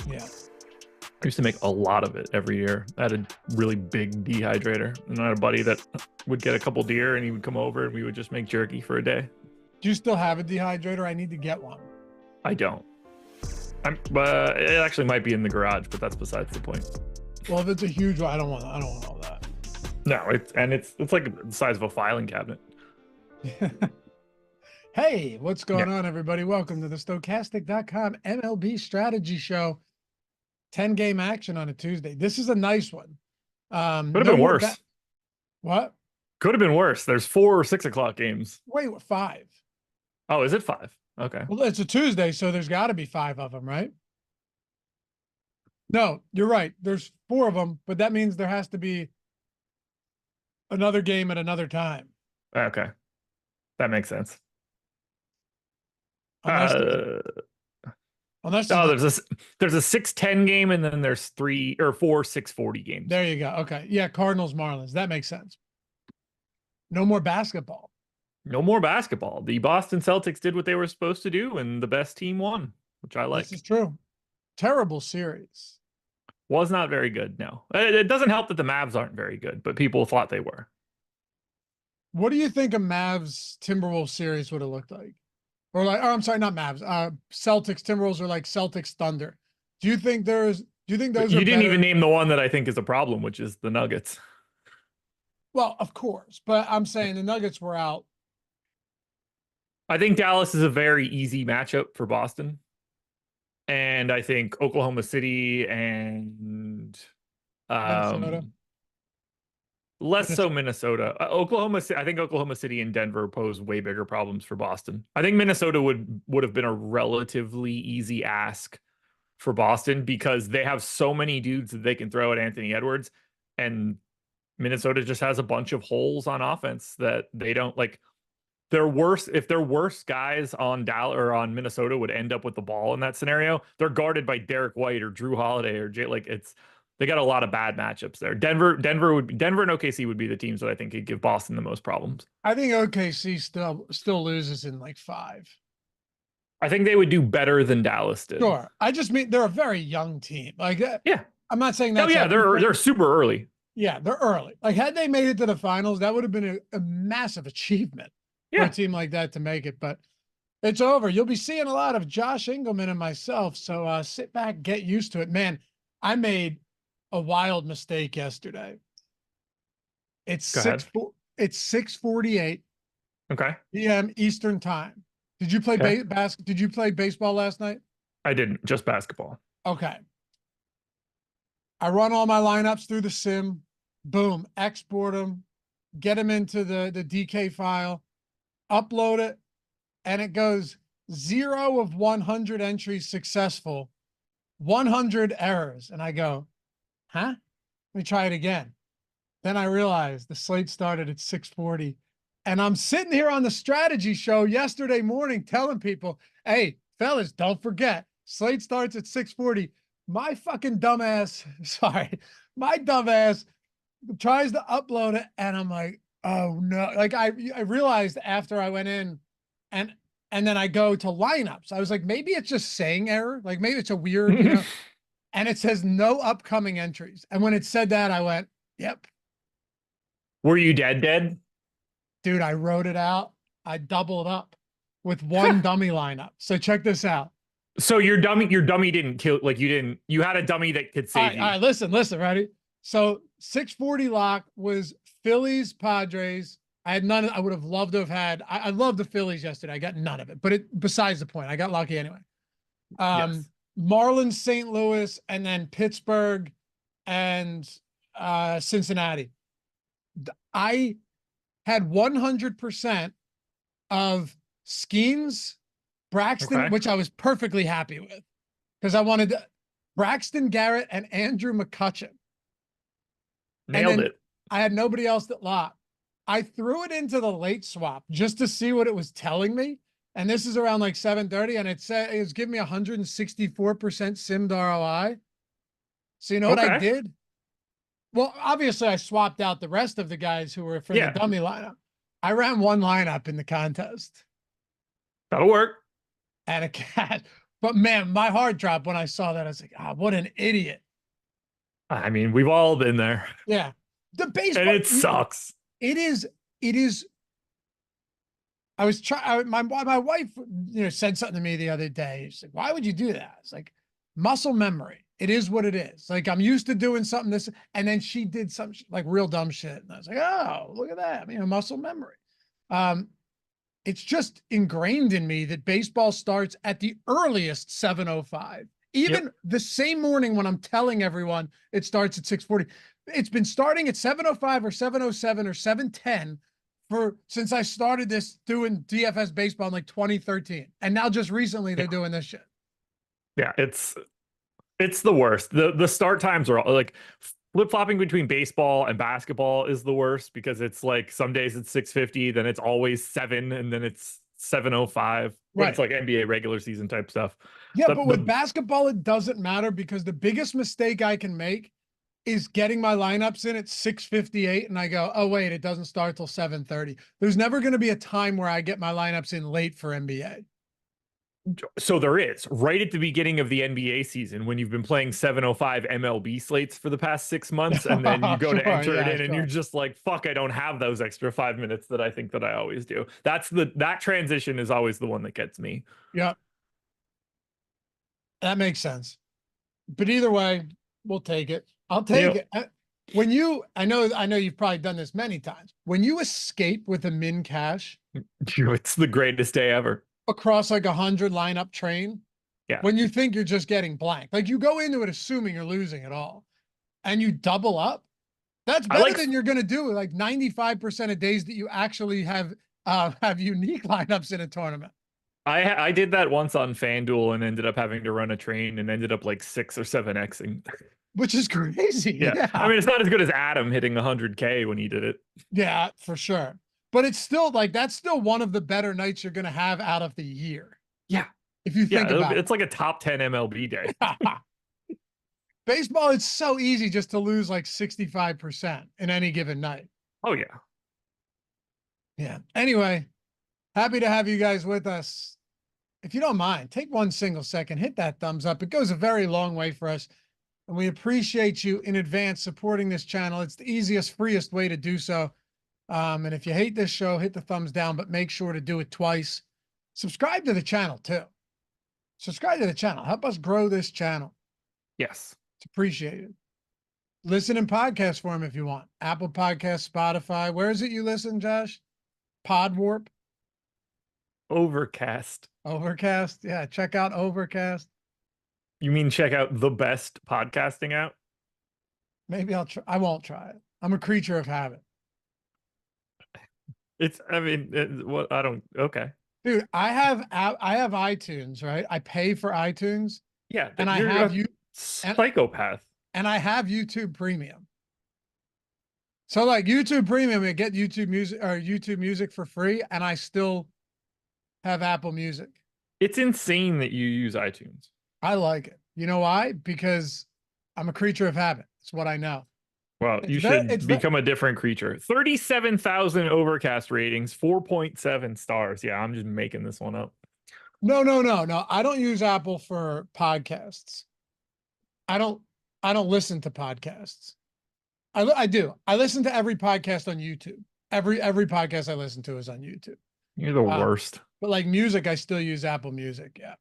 Yeah. I used to make a lot of it every year. I had a really big dehydrator, and I had a buddy that would get a couple deer, and he would come over, and we would just make jerky for a day. Do you still have a dehydrator? I need to get one. I don't. It actually might be in the garage, but that's besides the point. Well, if it's a huge one, I don't want all that. No, it's like the size of a filing cabinet. Hey, what's going on, everybody? Welcome to the Stokastic.com MLB strategy show. 10-game action on a Tuesday. This is a nice one. Could have been worse. What? Could have been worse. There's 4 or 6 o'clock games. Wait, 5? Oh, is it 5? Okay. Well, it's a Tuesday, so there's got to be 5 of them, right? No, you're right. There's 4 of them, but that means there has to be another game at another time. Okay. That makes sense. Unless there's a 6-10 game, and then there's 3 or 4 6:40 games. There you go. Okay. Yeah, Cardinals, Marlins. That makes sense. No more basketball. No more basketball. The Boston Celtics did what they were supposed to do, and the best team won, which I like. This is true. Terrible series. Was not very good, no. It doesn't help that the Mavs aren't very good, but people thought they were. What do you think a Mavs Timberwolves series would have looked like? Or like, oh, I'm sorry, not Mavs. Celtics Timberwolves, or like Celtics Thunder. Do you think those You are didn't better? even name the one that I think is a problem, which is the Nuggets. Well, of course, but I'm saying the Nuggets were out. I think Dallas is a very easy matchup for Boston. And I think Oklahoma City and Minnesota. Less so Minnesota. I think Oklahoma City and Denver pose way bigger problems for Boston. I think Minnesota would have been a relatively easy ask for Boston because they have so many dudes that they can throw at Anthony Edwards, and Minnesota just has a bunch of holes on offense that they don't like. If their worst guys on Dallas or on Minnesota would end up with the ball in that scenario, they're guarded by Derek White or Drew Holiday or Jay. They got a lot of bad matchups there. Denver and OKC would be the teams that I think could give Boston the most problems. I think OKC still loses in like 5. I think they would do better than Dallas did. Sure. I just mean they're a very young team. Like, yeah, I'm not saying that. Oh yeah, they're super early. Yeah, they're early. Like, had they made it to the finals, that would have been a massive achievement for a team like that to make it. But it's over. You'll be seeing a lot of Josh Engleman and myself. So sit back, get used to it, man. I made a wild mistake yesterday. It's 6:48. Okay. p.m. Eastern time. Did you play Did you play baseball last night? I didn't. Just basketball. Okay. I run all my lineups through the sim. Boom. Export them. Get them into the DK file. Upload it. And it goes 0 of 100 entries successful. 100 errors. And I go, huh? Let me try it again. Then I realized the slate started at 6:40. And I'm sitting here on the strategy show yesterday morning telling people, hey, fellas, don't forget, slate starts at 6:40. My fucking dumbass, my dumbass tries to upload it. And I'm like, oh no. Like I realized after I went in and then I go to lineups. I was like, maybe it's just saying error. Like maybe it's a weird, and it says no upcoming entries. And when it said that, I went, yep. Were you dead? Dude, I wrote it out. I doubled up with one dummy lineup. So check this out. So your dummy didn't kill, like you had a dummy that could save you. All right, listen, ready? So 6:40 lock was Phillies, Padres. I had none. I would have loved to have had. I loved the Phillies yesterday. I got none of it, but besides the point, I got lucky anyway. Yes. Marlins, St. Louis, and then Pittsburgh and Cincinnati. I had 100% of Skeens, Braxton, which I was perfectly happy with because I wanted Braxton Garrett and Andrew McCutchen. Nailed it. I had nobody else that locked. I threw it into the late swap just to see what it was telling me. And this is around like 7:30, and it was giving me 164% simmed ROI. So you know what I did? Well, obviously I swapped out the rest of the guys who were for the dummy lineup. I ran one lineup in the contest. That'll work. And But man, my heart dropped when I saw that. I was like, ah, what an idiot. I mean, we've all been there, Yeah. The and baseball, it sucks. it is. I was trying, my wife, said something to me the other day. She's like, why would you do that? It's like muscle memory. It is what it is. Like, I'm used to doing something this, and then she did some like real dumb shit. And I was like, oh, look at that. Muscle memory. It's just ingrained in me that baseball starts at the earliest 7:05. Even Yep. the same morning when I'm telling everyone it starts at 6:40. It's been starting at 7:05 or 7:07 or 7:10 since I started this doing DFS baseball in like 2013. And now just recently they're doing this shit. Yeah, it's the worst. The start times are like flip-flopping between baseball and basketball is the worst because it's like some days it's 6:50, then it's always 7, and then it's 7:05 when it's Right. like NBA regular season type stuff. Yeah, but with basketball, it doesn't matter because the biggest mistake I can make is getting my lineups in at 6:58 and I go, oh wait, it doesn't start till 7:30. There's never going to be a time where I get my lineups in late for NBA. So there is right at the beginning of the NBA season when you've been playing 7:05 MLB slates for the past 6 months, and then you go to enter it in, and you're just like, "Fuck! I don't have those extra 5 minutes that I think that I always do." That transition is always the one that gets me. Yeah, that makes sense. But either way, we'll take it. I'll take it. I know you've probably done this many times. When you escape with a min cash, it's the greatest day ever. Across like 100 lineup train. Yeah. When you think you're just getting blanked, like you go into it assuming you're losing it all, and you double up. That's better than you're going to do like 95% of days that you actually have unique lineups in a tournament. I did that once on FanDuel and ended up having to run a train and ended up like 6 or 7xing. Which is crazy. Yeah. I mean, it's not as good as Adam hitting 100K when he did it. Yeah, for sure. But it's still like, that's still one of the better nights you're going to have out of the year. Yeah. If you think about it. It's like a top 10 MLB day. Baseball, it's so easy just to lose like 65% in any given night. Oh, yeah. Yeah. Anyway, happy to have you guys with us. If you don't mind, take one single second, hit that thumbs up. It goes a very long way for us. And we appreciate you in advance supporting this channel. It's the easiest, freest way to do so. And if you hate this show, hit the thumbs down, but make sure to do it twice. Subscribe to the channel too. Subscribe to the channel. Help us grow this channel. Yes. It's appreciated. Listen in podcast form if you want. Apple Podcasts, Spotify. Where is it you listen, Josh? Podwarp? Overcast. Overcast? Yeah, check out Overcast. You mean check out the best podcasting app? Maybe I'll try. I won't try it. I'm a creature of habit. Okay. Dude, I have iTunes, right? I pay for iTunes. Yeah, and I have you psychopath. And I have YouTube Premium. So like YouTube Premium, I get YouTube Music for free, and I still have Apple Music. It's insane that you use iTunes. I like it. You know why? Because I'm a creature of habit. It's what I know. Well, you should become a different creature. 37,000 Overcast ratings, 4.7 stars. Yeah, I'm just making this one up. No. I don't use Apple for podcasts. I don't listen to podcasts. I do. I listen to every podcast on YouTube. Every podcast I listen to is on YouTube. You're the worst. But like music, I still use Apple Music. Yeah.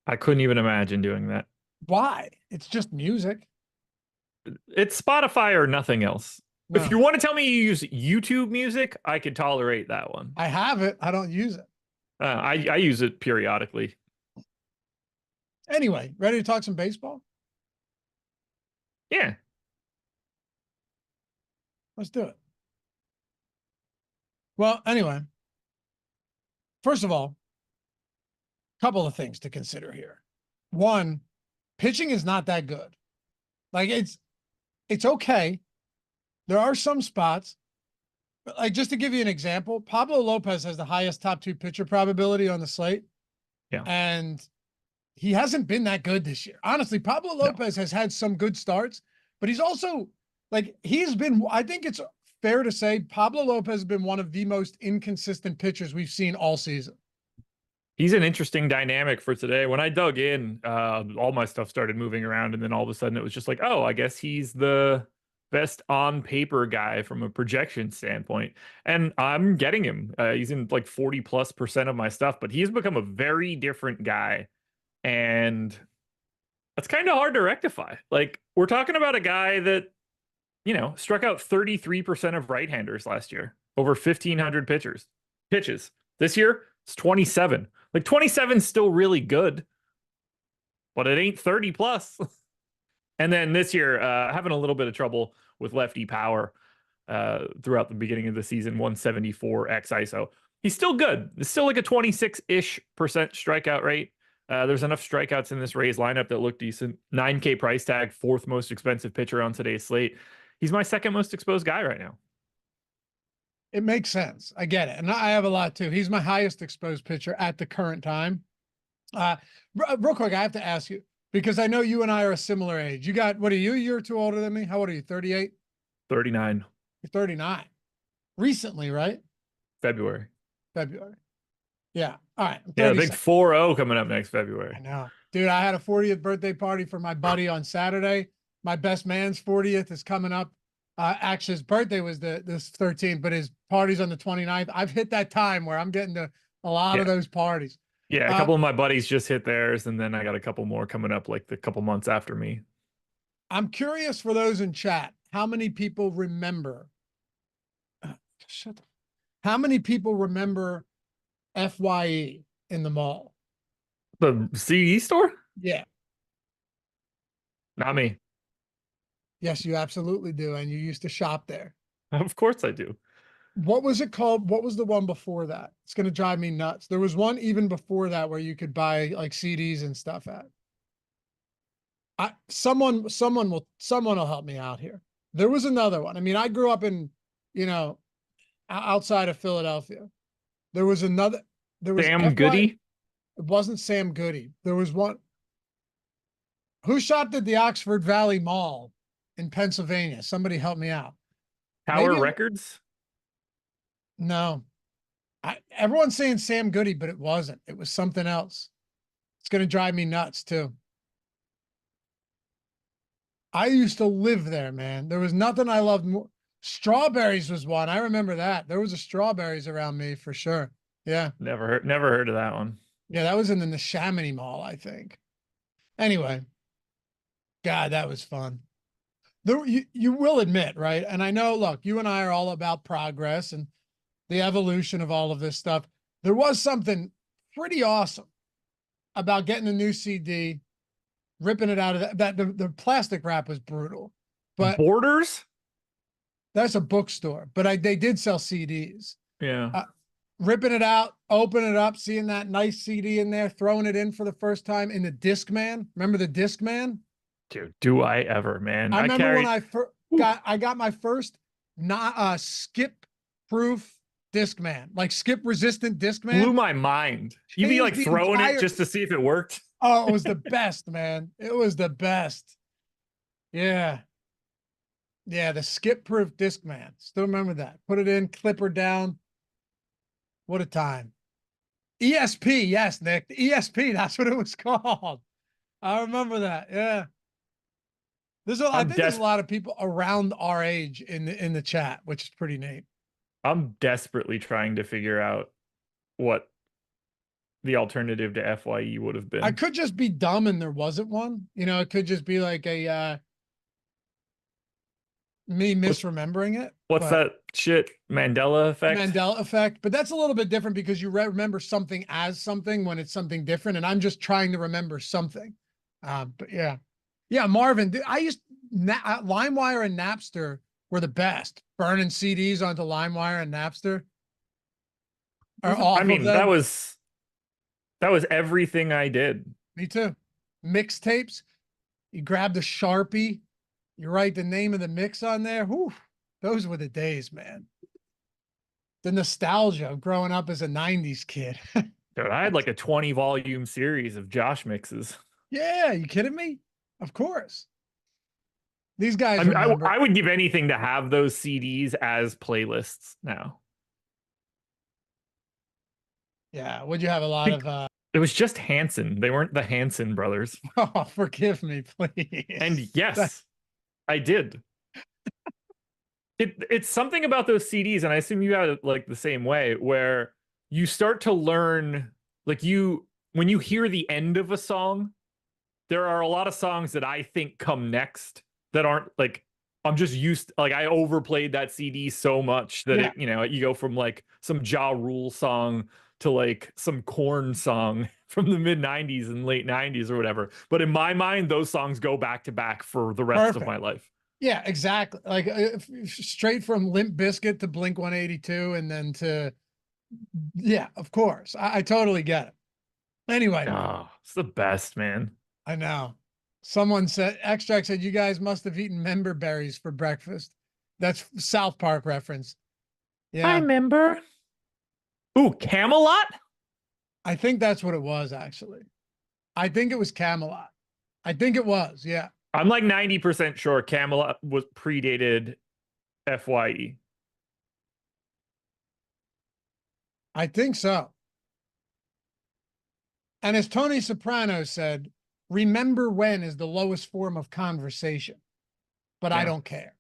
I couldn't even imagine doing that. Why? It's just music. It's Spotify or nothing else. No. If you want to tell me you use YouTube Music, I could tolerate that one. I have it. I don't use it. I use it periodically. Anyway, ready to talk some baseball? Yeah. Let's do it. Well, anyway, first of all, a couple of things to consider here. One, pitching is not that good. Like it's okay. There are some spots, but like just to give you an example, Pablo Lopez has the highest top 2 pitcher probability on the slate. Yeah. And he hasn't been that good this year. Honestly, Pablo Lopez has had some good starts, but he's also like, I think it's fair to say Pablo Lopez has been one of the most inconsistent pitchers we've seen all season. He's an interesting dynamic for today. When I dug in, all my stuff started moving around, and then all of a sudden it was just like, oh, I guess he's the best on paper guy from a projection standpoint. And I'm getting him. He's in like 40+% of my stuff, but he's become a very different guy. And that's kind of hard to rectify. Like, we're talking about a guy that, struck out 33% of right-handers last year, over 1,500 pitches. This year, it's 27. Like, 27 is still really good, but it ain't 30 plus. And then this year, having a little bit of trouble with lefty power throughout the beginning of the season, 174 x ISO. He's still good. It's still like a 26-ish% strikeout rate. There's enough strikeouts in this Rays lineup that look decent. 9K price tag, fourth most expensive pitcher on today's slate. He's my second most exposed guy right now. It makes sense. I get it. And I have a lot too. He's my highest exposed pitcher at the current time. Real quick, I have to ask you, because I know you and I are a similar age. You got, what are you? A year or two older than me? How old are you? 38? 39. You're 39. Recently, right? February. Yeah. All right. Yeah, big 4-0 coming up next February. I know. Dude, I had a 40th birthday party for my buddy on Saturday. My best man's 40th is coming up. Actually, his birthday was this 13th, but his party's on the 29th. I've hit that time where I'm getting to a lot of those parties. Yeah, a couple of my buddies just hit theirs, and then I got a couple more coming up like the couple months after me. I'm curious for those in chat, how many people remember how many people remember FYE in the mall? The CE store? Yeah. Not me. Yes, you absolutely do. And you used to shop there. Of course I do. What was it called? What was the one before that? It's going to drive me nuts. There was one even before that where you could buy like CDs and stuff at. Someone will help me out here. There was another one. I mean, I grew up in, outside of Philadelphia. There was Sam Goody? It wasn't Sam Goody. There was one. Who shopped at the Oxford Valley Mall in Pennsylvania? Somebody help me out. Tower Records? No. Everyone's saying Sam Goody, but it wasn't. It was something else. It's going to drive me nuts too. I used to live there, man. There was nothing I loved more. Strawberries was one. I remember that. There was a Strawberries around me for sure. Yeah. Never heard of that one. Yeah, that was in the Neshaminy Mall, I think. Anyway. God, that was fun. You will admit, right? And I know, look, you and I are all about progress and the evolution of all of this stuff. There was something pretty awesome about getting a new CD, ripping it out of that. The plastic wrap was brutal. But Borders? That's a bookstore, but they did sell CDs. Yeah. Ripping it out, open it up, seeing that nice CD in there, throwing it in for the first time in the Discman. Remember the Discman? Dude, do I ever, man. I remember when I got my first skip proof Discman, like skip resistant Discman. Blew my mind. You'd be like throwing it just to see if it worked. Oh, it was the best, man. It was the best. Yeah. Yeah, the skip proof Discman. Still remember that. Put it in, clipper down. What a time. ESP, yes, Nick. The ESP, that's what it was called. I remember that. Yeah. I think there's a lot of people around our age in the chat, which is pretty neat. I'm desperately trying to figure out what the alternative to FYE would have been. I could just be dumb and there wasn't one. It could just be like a me misremembering it. What's that shit? Mandela effect? Mandela effect. But that's a little bit different because you remember something as something when it's something different. And I'm just trying to remember something. But yeah. Yeah, Marvin, LimeWire and Napster were the best. Burning CDs onto LimeWire and Napster. I mean, that was everything I did. Me too. Mixtapes. You grabbed a Sharpie. You write the name of the mix on there. Whew, those were the days, man. The nostalgia of growing up as a 90s kid. Dude, I had like a 20-volume series of Josh mixes. Yeah, you kidding me? Of course. These guys I would give anything to have those CDs as playlists now. Yeah. Would you have a lot of It was just Hanson. They weren't the Hanson brothers. oh, forgive me, please. And yes, I did. It's something about those CDs, and I assume you have it like the same way, where you start to learn, like when you hear the end of a song, there are a lot of songs that I think come next that aren't like, I'm just used, like I overplayed that CD so much that it, you go from like some Ja Rule song to like some Korn song from the mid 90s and late 90s or whatever. But in my mind, those songs go back to back for the rest of my life. Yeah, exactly. Like straight from Limp Bizkit to Blink 182 and then to, yeah, of course. I totally get it. Anyway. Oh, it's the best, man. I know. Someone said, Extract said, you guys must have eaten member berries for breakfast. That's South Park reference. Yeah. I remember. Ooh, Camelot? I think that's what it was, actually. I think it was Camelot. I think it was, yeah. I'm like 90% sure Camelot was predated FYE. I think so. And as Tony Soprano said, remember when is the lowest form of conversation. But I don't care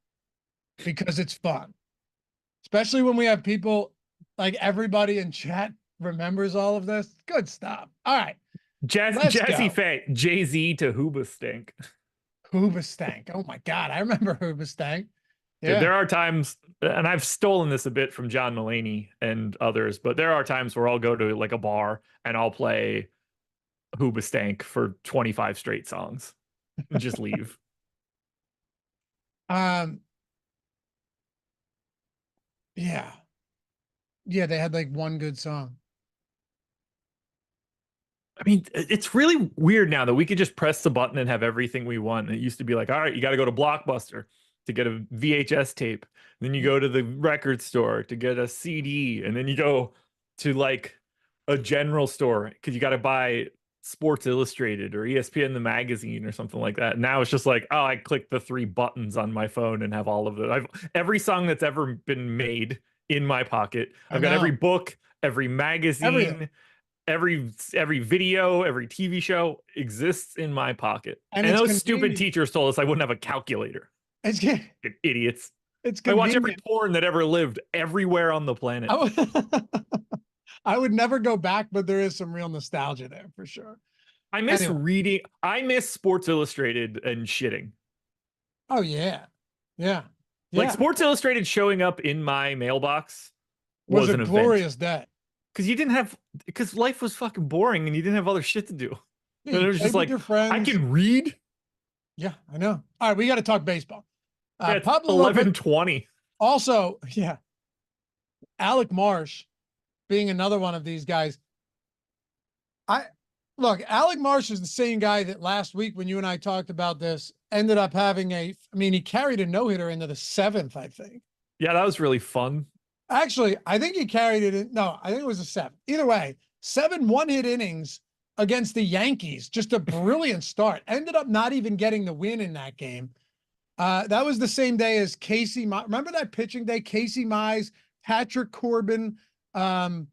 because it's fun. Especially when we have people like everybody in chat remembers all of this. Good stuff. All right. Jesse Faye, Jay-Z to Hoobastank. Hoobastank. Oh my God. I remember Hoobastank. Yeah. There are times, and I've stolen this a bit from John Mulaney and others, but there are times where I'll go to like a bar and I'll play Hoobastank for 25 straight songs and just leave. Yeah. Yeah, they had like one good song. I mean, it's really weird now that we could just press the button and have everything we want. It used to be like, all right, you got to go to Blockbuster to get a VHS tape. Then you go to the record store to get a CD. And then you go to like a general store because you got to buy Sports Illustrated or ESPN the magazine or something like that. Now it's just like, oh, I click the 3 buttons on my phone and have all of it. I've every song that's ever been made in my pocket. I've got every book, every magazine, every video, every TV show exists in my pocket. And those stupid teachers told us I wouldn't have a calculator. It's idiots. It's I watch every porn that ever lived everywhere on the planet. I would never go back, but there is some real nostalgia there for sure. I miss reading. I miss Sports Illustrated and shitting. Oh yeah. Yeah. Like Sports Illustrated showing up in my mailbox was a glorious day. Because life was fucking boring and you didn't have other shit to do. Yeah, and it was just like, I can read. Yeah, I know. All right, we got to talk baseball. Pablo 11:20. Also, yeah. Alec Marsh being another one of these guys. Alec Marsh is the same guy that last week when you and I talked about this ended up having he carried a no-hitter into the 7th, I think. Yeah, that was really fun. Actually, I think he carried it in. No, I think it was a 7. Either way, 7 one-hit innings against the Yankees. Just a brilliant start. Ended up not even getting the win in that game. That was the same day as Casey. Remember that pitching day? Casey Mize, Patrick Corbin, Alec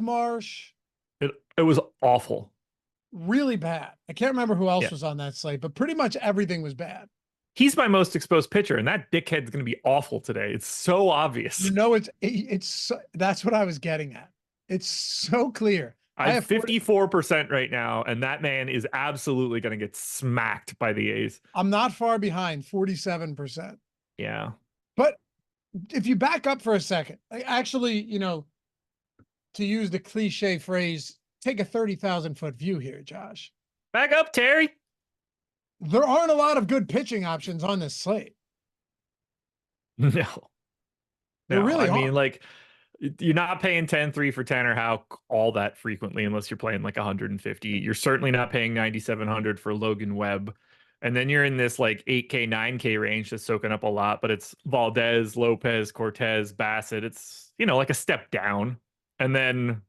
Marsh. It was awful. Really bad. I can't remember who else was on that slate, but pretty much everything was bad. He's my most exposed pitcher, and that dickhead's going to be awful today. It's so obvious. You know, that's what I was getting at. It's so clear. I have 54% right now, and that man is absolutely going to get smacked by the A's. I'm not far behind, 47%. Yeah. But if you back up for a second, actually, to use the cliche phrase, take a 30,000-foot view here, Josh. Back up, Terry. There aren't a lot of good pitching options on this slate. No. There really I mean, like, you're not paying 10-3 for Tanner Houck all that frequently unless you're playing like 150. You're certainly not paying 9,700 for Logan Webb. And then you're in this like 8K, 9K range that's soaking up a lot, but it's Valdez, Lopez, Cortez, Bassett. It's, like a step down. And then,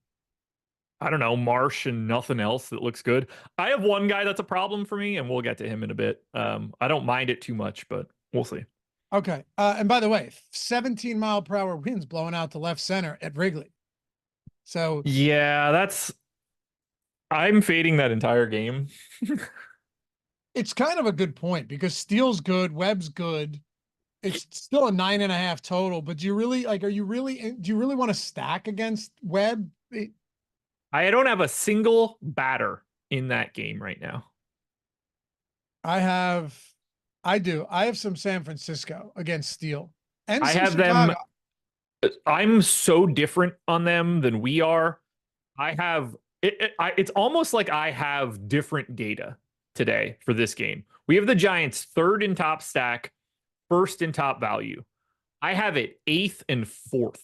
I don't know, Marsh and nothing else that looks good. I have one guy that's a problem for me, and we'll get to him in a bit. I don't mind it too much, but we'll see. Okay. And by the way, 17-mile-per-hour winds blowing out to left center at Wrigley. So Yeah, I'm fading that entire game. it's kind of a good point because Steele's good, Webb's good. It's still a 9.5 total, but do you really do you really want to stack against Webb? I don't have a single batter in that game right now. I do. I have some San Francisco against Steele and I some have them. Chicago. I'm so different on them than we are. It's almost like I have different data today for this game. We have the Giants third in top stack, first in top value. I have it eighth and fourth.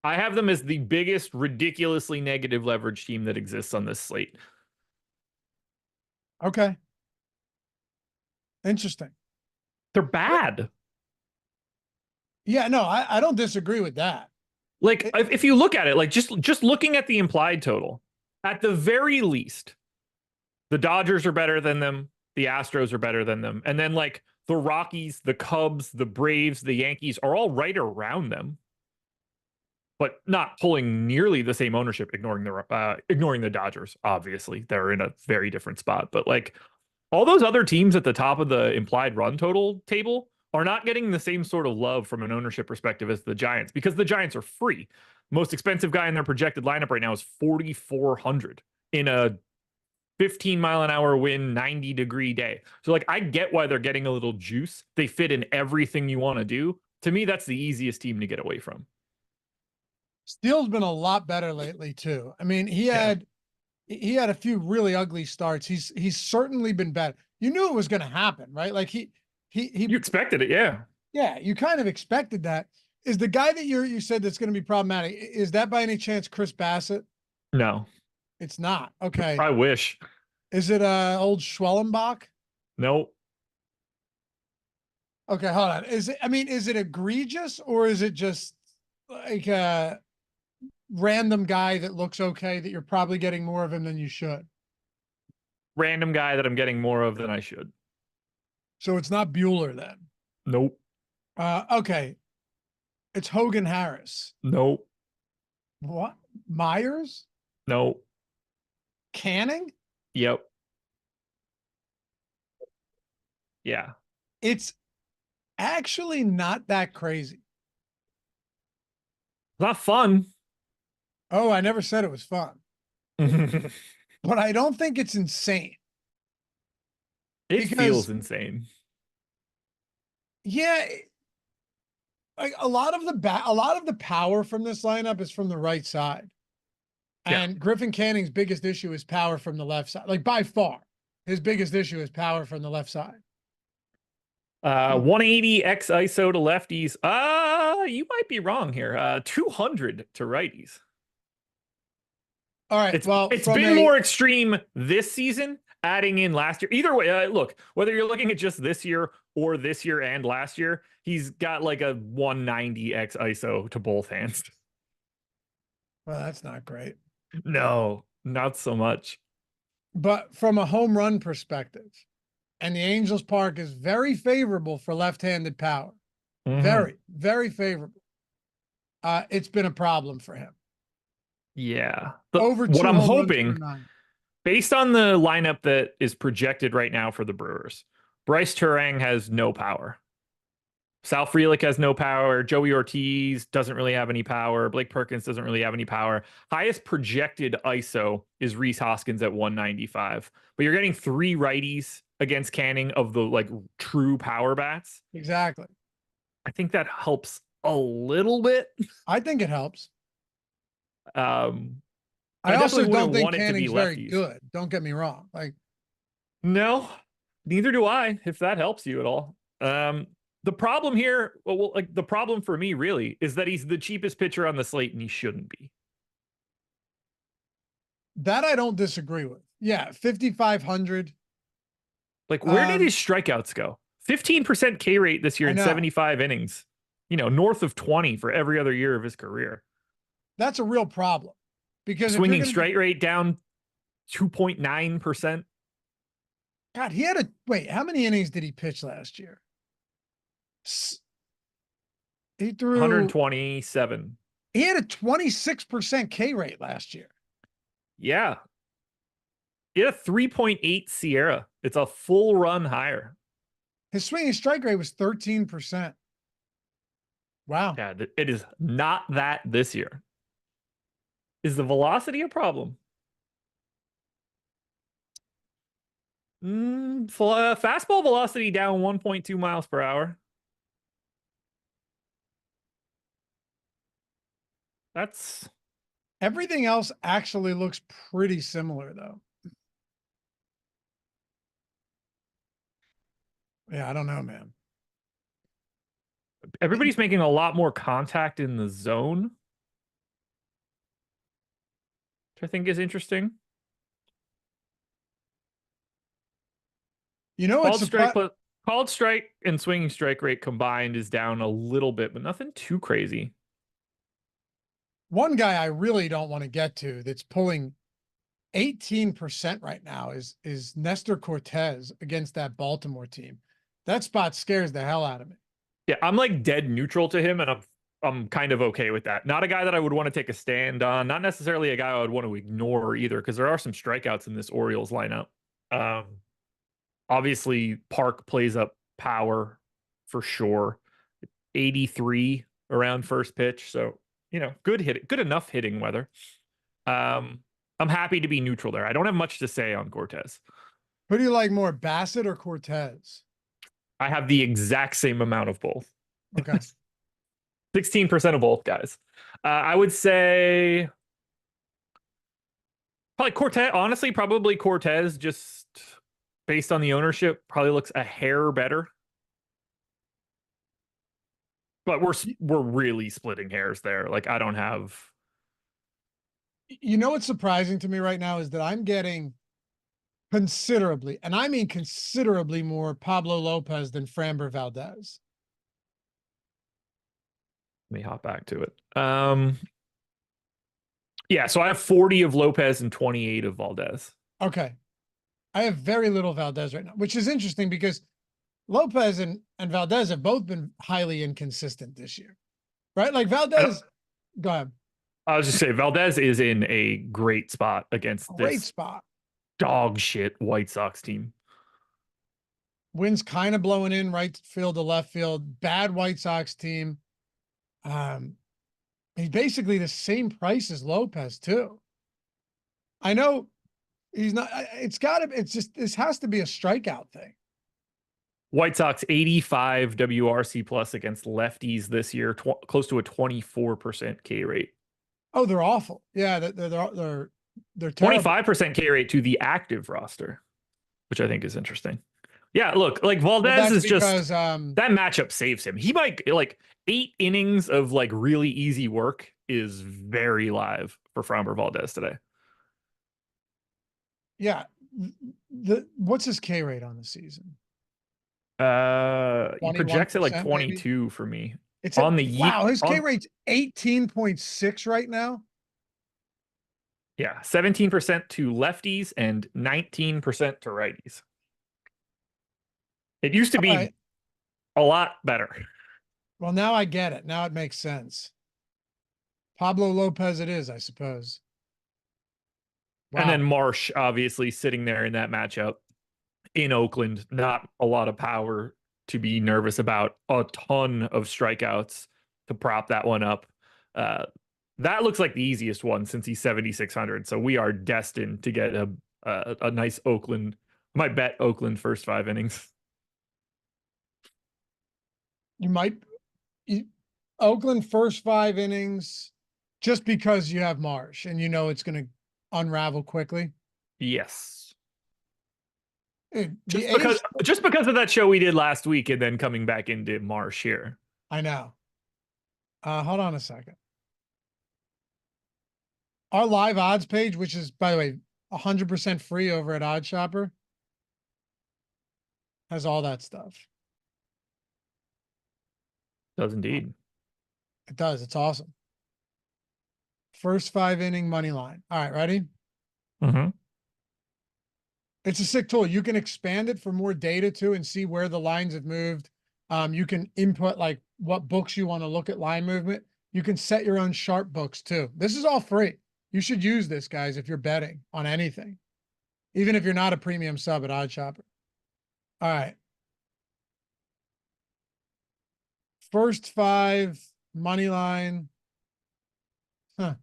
I have them as the biggest, ridiculously negative leverage team that exists on this slate. Okay. Interesting. They're bad. Yeah, no, I don't disagree with that. Like if you look at it, like just looking at the implied total, at the very least, the Dodgers are better than them, the Astros are better than them, and then like the Rockies, the Cubs, the Braves, the Yankees are all right around them, but not pulling nearly the same ownership. Ignoring the Dodgers, obviously they're in a very different spot, but like all those other teams at the top of the implied run total table are not getting the same sort of love from an ownership perspective as the Giants because the Giants are free. Most expensive guy in their projected lineup right now is 4,400 in a 15-mile-an-hour wind, 90-degree day. So like I get why they're getting a little juice. They fit in everything you want to do. To me, that's the easiest team to get away from. Steele's been a lot better lately too. I mean, he had a few really ugly starts. He's certainly been better. You knew it was going to happen, right? Like You expected it, yeah. Yeah, you kind of expected that. Is the guy that you said that's going to be problematic? Is that by any chance Chris Bassett? No, It's not. Okay. I wish. Is it old Schwellenbach? No. Okay, hold on. Is it egregious or is it just like a random guy that looks okay that you're probably getting more of him than you should? Random guy that I'm getting more of than I should. So it's not Bueller then. Nope. Okay. It's Hogan Harris. Nope. What? Myers? Nope. Canning? Yep. Yeah. It's actually not that crazy. Not fun. Oh, I never said it was fun, It but I don't think it's insane. Because feels insane. Yeah, like a lot of the power from this lineup is from the right side. And Griffin Canning's biggest issue is power from the left side. Like by far, his biggest issue is power from the left side. 180 X ISO to lefties. You might be wrong here. 200 to righties. All right. It's been more extreme this season, adding in last year. Either way, look, whether you're looking at just this year or this year and last year, he's got like a 190 X ISO to both hands. Well, that's not great. No, not so much. But from a home run perspective, and the Angels Park is very favorable for left-handed power. Mm-hmm. Very, very favorable. It's been a problem for him. Yeah. What I'm hoping, based on the lineup that is projected right now for the Brewers, Bryce Turang has no power. Sal Frelick has no power. Joey Ortiz doesn't really have any power. Blake Perkins doesn't really have any power. Highest projected ISO is Rhys Hoskins at 195. But you're getting 3 righties against Canning of the like true power bats. Exactly. I think that helps a little bit. I think it helps. I also don't think Canning's very good. Don't get me wrong. Like, no, neither do I, if that helps you at all. The problem here, the problem for me really is that he's the cheapest pitcher on the slate and he shouldn't be. That I don't disagree with. Yeah, 5,500. Like, where did his strikeouts go? 15% K rate this year in 75 innings. You know, north of 20 for every other year of his career. That's a real problem. Because swinging strike rate down 2.9%. God, how many innings did he pitch last year? 127. He had a 26% K rate last year. Yeah. He had a 3.8 Sierra. It's a full run higher. His swinging strike rate was 13%. Wow. Yeah, it is not that this year. Is the velocity a problem? Fastball velocity down 1.2 miles per hour. That's Everything else actually looks pretty similar, though. Yeah, I don't know, man. everybody's making a lot more contact in the zone, which I think is interesting. You know what's Called strike and swinging strike rate combined is down a little bit, but nothing too crazy. one guy I really don't want to get to that's pulling 18% right now is Nestor Cortez against that Baltimore team. That spot scares the hell out of me. Yeah, I'm like dead neutral to him, and I'm kind of okay with that. Not a guy that I would want to take a stand on. Not necessarily a guy I would want to ignore either, because there are some strikeouts in this Orioles lineup. Obviously, Park plays up power for sure. 83 around first pitch, so good enough hitting weather. I'm happy to be neutral there. I don't have much to say on Cortez. Who do you like more, Bassett or Cortez? I have the exact same amount of both. Okay. 16% of both guys. I would say probably Cortez. Honestly, probably Cortez, just based on the ownership, probably looks a hair better. But we're really splitting hairs there. Like, I don't have. You know what's surprising to me right now is that I'm getting considerably, and I mean considerably, more Pablo Lopez than Framber Valdez. Let me hop back to it. Yeah, so I have 40 of Lopez and 28 of Valdez. Okay. I have very little Valdez right now, which is interesting because Lopez and Valdez have both been highly inconsistent this year, right? Like Valdez, go ahead. I was just saying, Valdez is in a great spot against Great this spot. dog shit White Sox team. Wind's kind of blowing in right field to left field. Bad White Sox team. He's basically the same price as Lopez too. I know he's not. It's just this has to be a strikeout thing. White Sox 85 WRC plus against lefties this year, close to a 24% K rate. Oh, they're awful. Yeah, they're terrible. 25% K rate to the active roster, which I think is interesting. Yeah, look, like Valdez is because, that matchup saves him. He might 8 innings of really easy work is very live for Framber Valdez today. Yeah, what's his K rate on the season? He projects it like 22 maybe? For me. It's on the wow. His K rate's 18.6 right now. Yeah, 17% to lefties and 19% to righties. It used to be a lot better. Well, now I get it. Now it makes sense. Pablo Lopez it is, I suppose. Wow. And then Marsh, obviously, sitting there in that matchup in Oakland. Not a lot of power to be nervous about. A ton of strikeouts to prop that one up. That looks like the easiest one since he's 7,600. So we are destined to get a nice Oakland. I might bet Oakland first 5 innings. Oakland first 5 innings, just because you have Marsh and it's going to unravel quickly. Yes. Dude, just because of that show we did last week and then coming back into Marsh here. I know. Hold on a second. Our live odds page, which is, by the way, 100% free over at Odd Shopper, has all that stuff. Does indeed. It does. It's awesome. First 5 inning money line. All right, ready? Mm-hmm. It's a sick tool. You can expand it for more data too and see where the lines have moved. You can input what books you want to look at line movement. You can set your own sharp books too. This is all free. You should use this, guys, if you're betting on anything, even if you're not a premium sub at OddsShopper. All right. First 5 money line. Huh.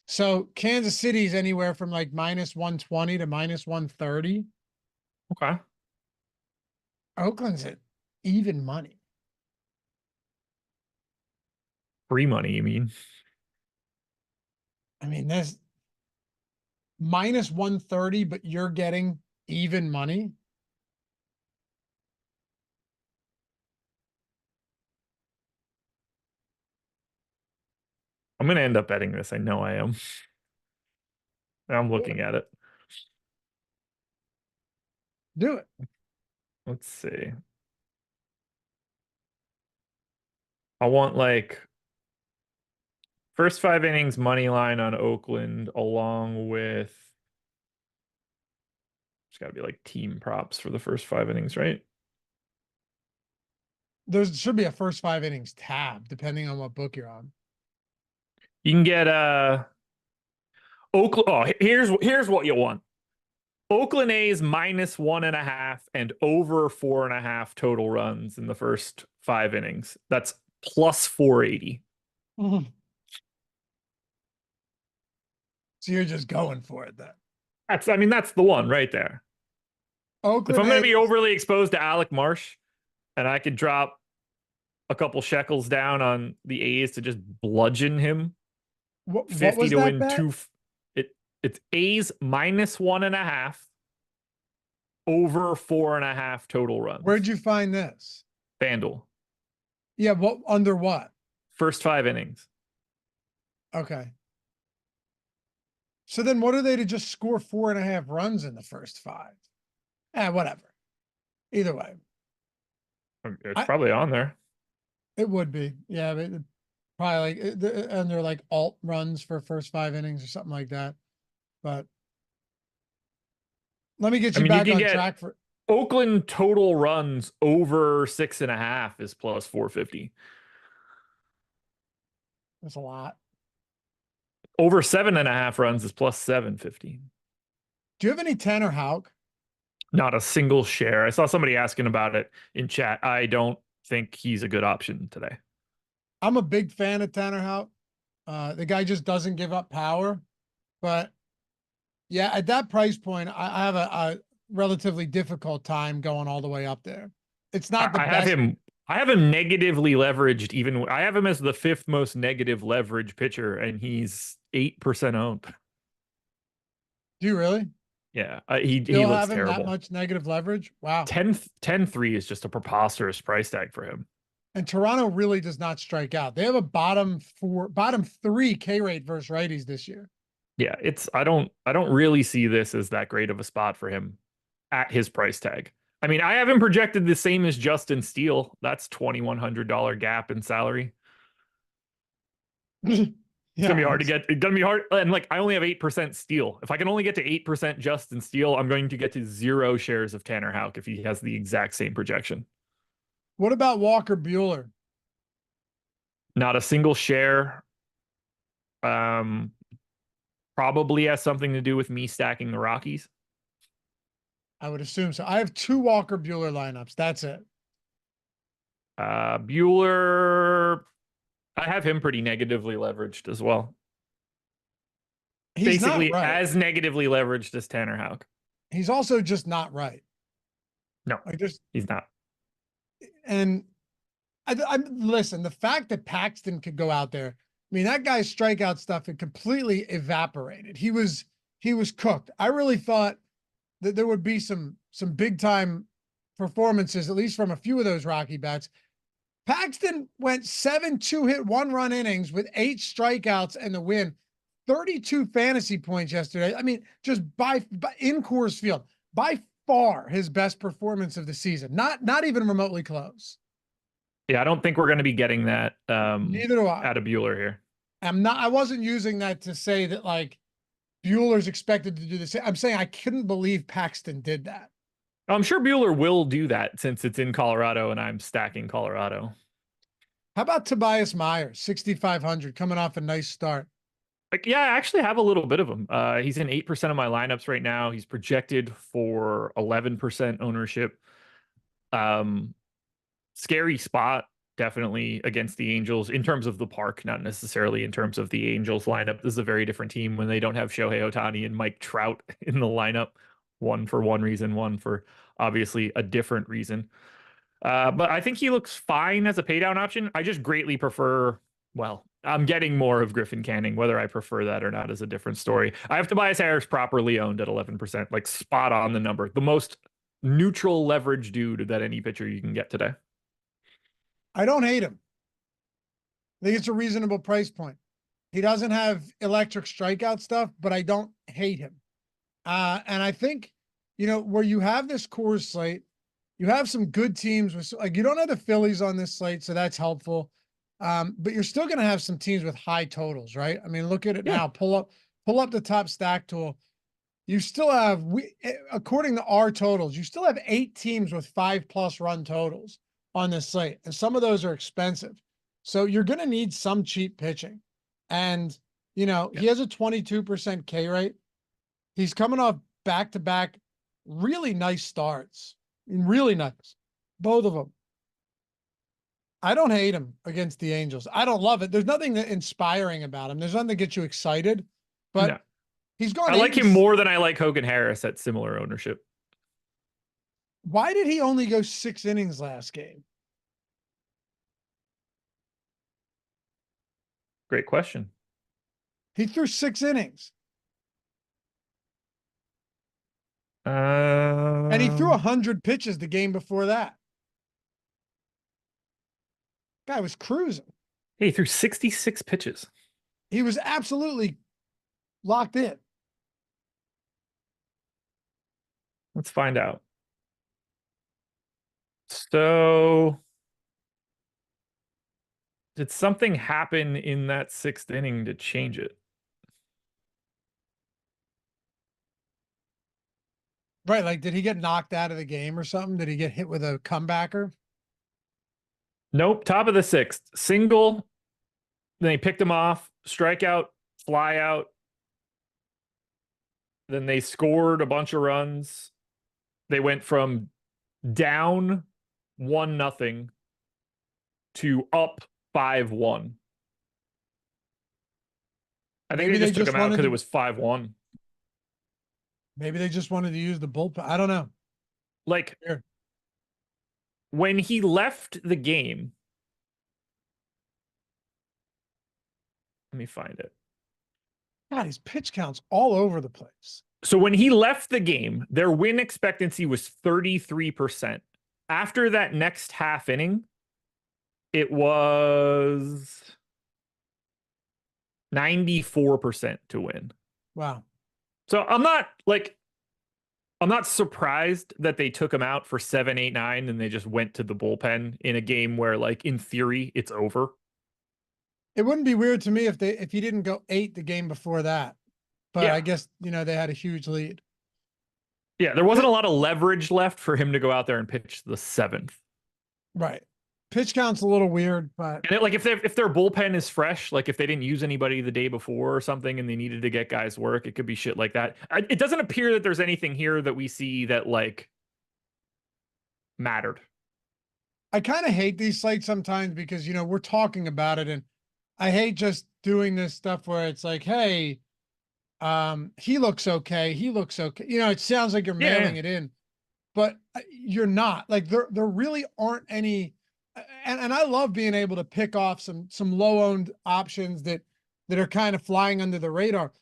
So Kansas City's anywhere from like -120 to -130. Okay. Oakland's at even money. Free money, you mean? I mean, that's -130, but you're getting even money. I'm gonna end up betting this. I know I am. I'm looking at it. Do it. Let's see. I want like first 5 innings money line on Oakland, along with it's got to be like team props for the first 5 innings, right? There should be a first 5 innings tab, depending on what book you're on. You can get Oakland. Oh, here's what you want. Oakland A's -1.5 and over 4.5 total runs in the first 5 innings. That's plus 480. So you're just going for it then. I mean, that's the one right there. Oakland If I'm going to A's- be overly exposed to Alec Marsh and I could drop a couple shekels down on the A's to just bludgeon him, what 50 was to that win bet? it's A's -1.5 over 4.5 total runs. Where'd you find this? FanDuel. Yeah, what under what? First 5 innings. Okay. So then what are they to just score 4.5 runs in the first 5? Whatever. Either way. It's probably on there. It would be. Yeah, but probably like and they're like alt runs for first 5 innings or something like that. But let me get you back on track for Oakland total runs over 6.5 is plus 450. that's a lot. Over 7.5 runs is plus 750. Do you have any Tanner Houck? Not a single share. I saw somebody asking about it in chat. I don't think he's a good option today. I'm a big fan of Tanner Houck. The guy just doesn't give up power. But yeah, at that price point, I have a relatively difficult time going all the way up there. It's not the best. I have him negatively leveraged. I have him as the 5th most negative leverage pitcher, and he's 8% owned. Do you really? Yeah, he Still looks have him terrible. that much negative leverage? Wow. 10-3 is just a preposterous price tag for him. And Toronto really does not strike out. They have a bottom 3 K rate versus righties this year. Yeah, I don't really see this as that great of a spot for him at his price tag. I mean, I have him projected the same as Justin Steele. That's $2,100 gap in salary. It's gonna be hard to get. It's gonna be hard, and like I only have 8% Steele. If I can only get to 8% Justin Steele, I'm going to get to 0 shares of Tanner Houck if he has the exact same projection. What about Walker Buehler? Not a single share. Probably has something to do with me stacking the Rockies. I would assume so. I have 2 Walker Buehler lineups. That's it. Buehler, I have him pretty negatively leveraged as well. He's Basically, not right. as negatively leveraged as Tanner Houck. He's also just not right. No, he's not. And I listen, the fact that Paxton could go out there, I mean, that guy's strikeout stuff had completely evaporated. He was cooked. I really thought that there would be some big time performances, at least from a few of those Rocky bats. Paxton went 7 2-hit 1-run innings with 8 strikeouts and the win, 32 fantasy points yesterday. I mean, just by in Coors Field, by far his best performance of the season. Not even remotely close. Yeah, I don't think we're going to be getting that Neither do I. out of Buehler here. I wasn't using that to say that like Bueller's expected to do the same. I'm saying I couldn't believe Paxton did that. I'm sure Buehler will do that since it's in Colorado and I'm stacking Colorado. How about Tobias Myers, 6,500, coming off a nice start? Like, yeah, I actually have a little bit of him. He's in 8% of my lineups right now. He's projected for 11% ownership. Um, Scary spot, definitely against the Angels in terms of the park, not necessarily in terms of the Angels lineup. This is a very different team when they don't have Shohei Ohtani and Mike Trout in the lineup. One for one reason, one for obviously a different reason. But I think he looks fine as a paydown option. I just greatly prefer, well, I'm getting more of Griffin Canning. Whether I prefer that or not is a different story. I have Tobias Harris properly owned at 11%, like spot on the number. The most neutral leverage dude that any pitcher you can get today. I don't hate him. I think it's a reasonable price point. He doesn't have electric strikeout stuff, but I don't hate him. And I think, where you have this Coors slate, you have some good teams with, like, you don't have the Phillies on this slate, so that's helpful. But you're still going to have some teams with high totals, right? I mean, look at it now. Pull up the top stack tool. You still have, according to our totals, you still have 8 teams with 5+ run totals on this slate, and some of those are expensive. So you're going to need some cheap pitching, and he has a 22% K rate. He's coming off back-to-back really nice starts. Really nice. Both of them. I don't hate him against the Angels. I don't love it. There's nothing that inspiring about him. There's nothing that gets you excited, but No. he's gone. I like him more than I like Hogan Harris at similar ownership. Why did he only go 6 innings last game? Great question. He threw 6 innings. And he threw 100 pitches the game before that. Guy was cruising. He threw 66 pitches. He was absolutely locked in. Let's find out. So, did something happen in that 6th inning to change it? Right, like, did he get knocked out of the game or something? Did he get hit with a comebacker? Nope. Top of the 6th. Single. Then they picked him off. Strikeout. Fly out. Then they scored a bunch of runs. They went from down 1-0 to up 5-1. I think they just took him out because it was 5-1. Maybe they just wanted to use the bullpen. I don't know. Like, when he left the game, let me find it. God, his pitch counts all over the place. So when he left the game, their win expectancy was 33%. After that next half inning, it was 94% to win. Wow. So I'm not surprised that they took him out for 7, 8, 9, and they just went to the bullpen in a game where, like, in theory, it's over. It wouldn't be weird to me if he didn't go 8 the game before that. But Yeah. I guess, they had a huge lead. Yeah, there wasn't a lot of leverage left for him to go out there and pitch the 7th. Right. Pitch count's a little weird, but And if their bullpen is fresh, like if they didn't use anybody the day before or something and they needed to get guys work, it could be shit like that. It doesn't appear that there's anything here that we see that, like, mattered. I kind of hate these sites sometimes because, we're talking about it, and I hate just doing this stuff where it's like, hey, he looks okay. He looks okay. It sounds like you're mailing it in, but you're not. Like, there really aren't any. And I love being able to pick off some low-owned options that are kind of flying under the radar.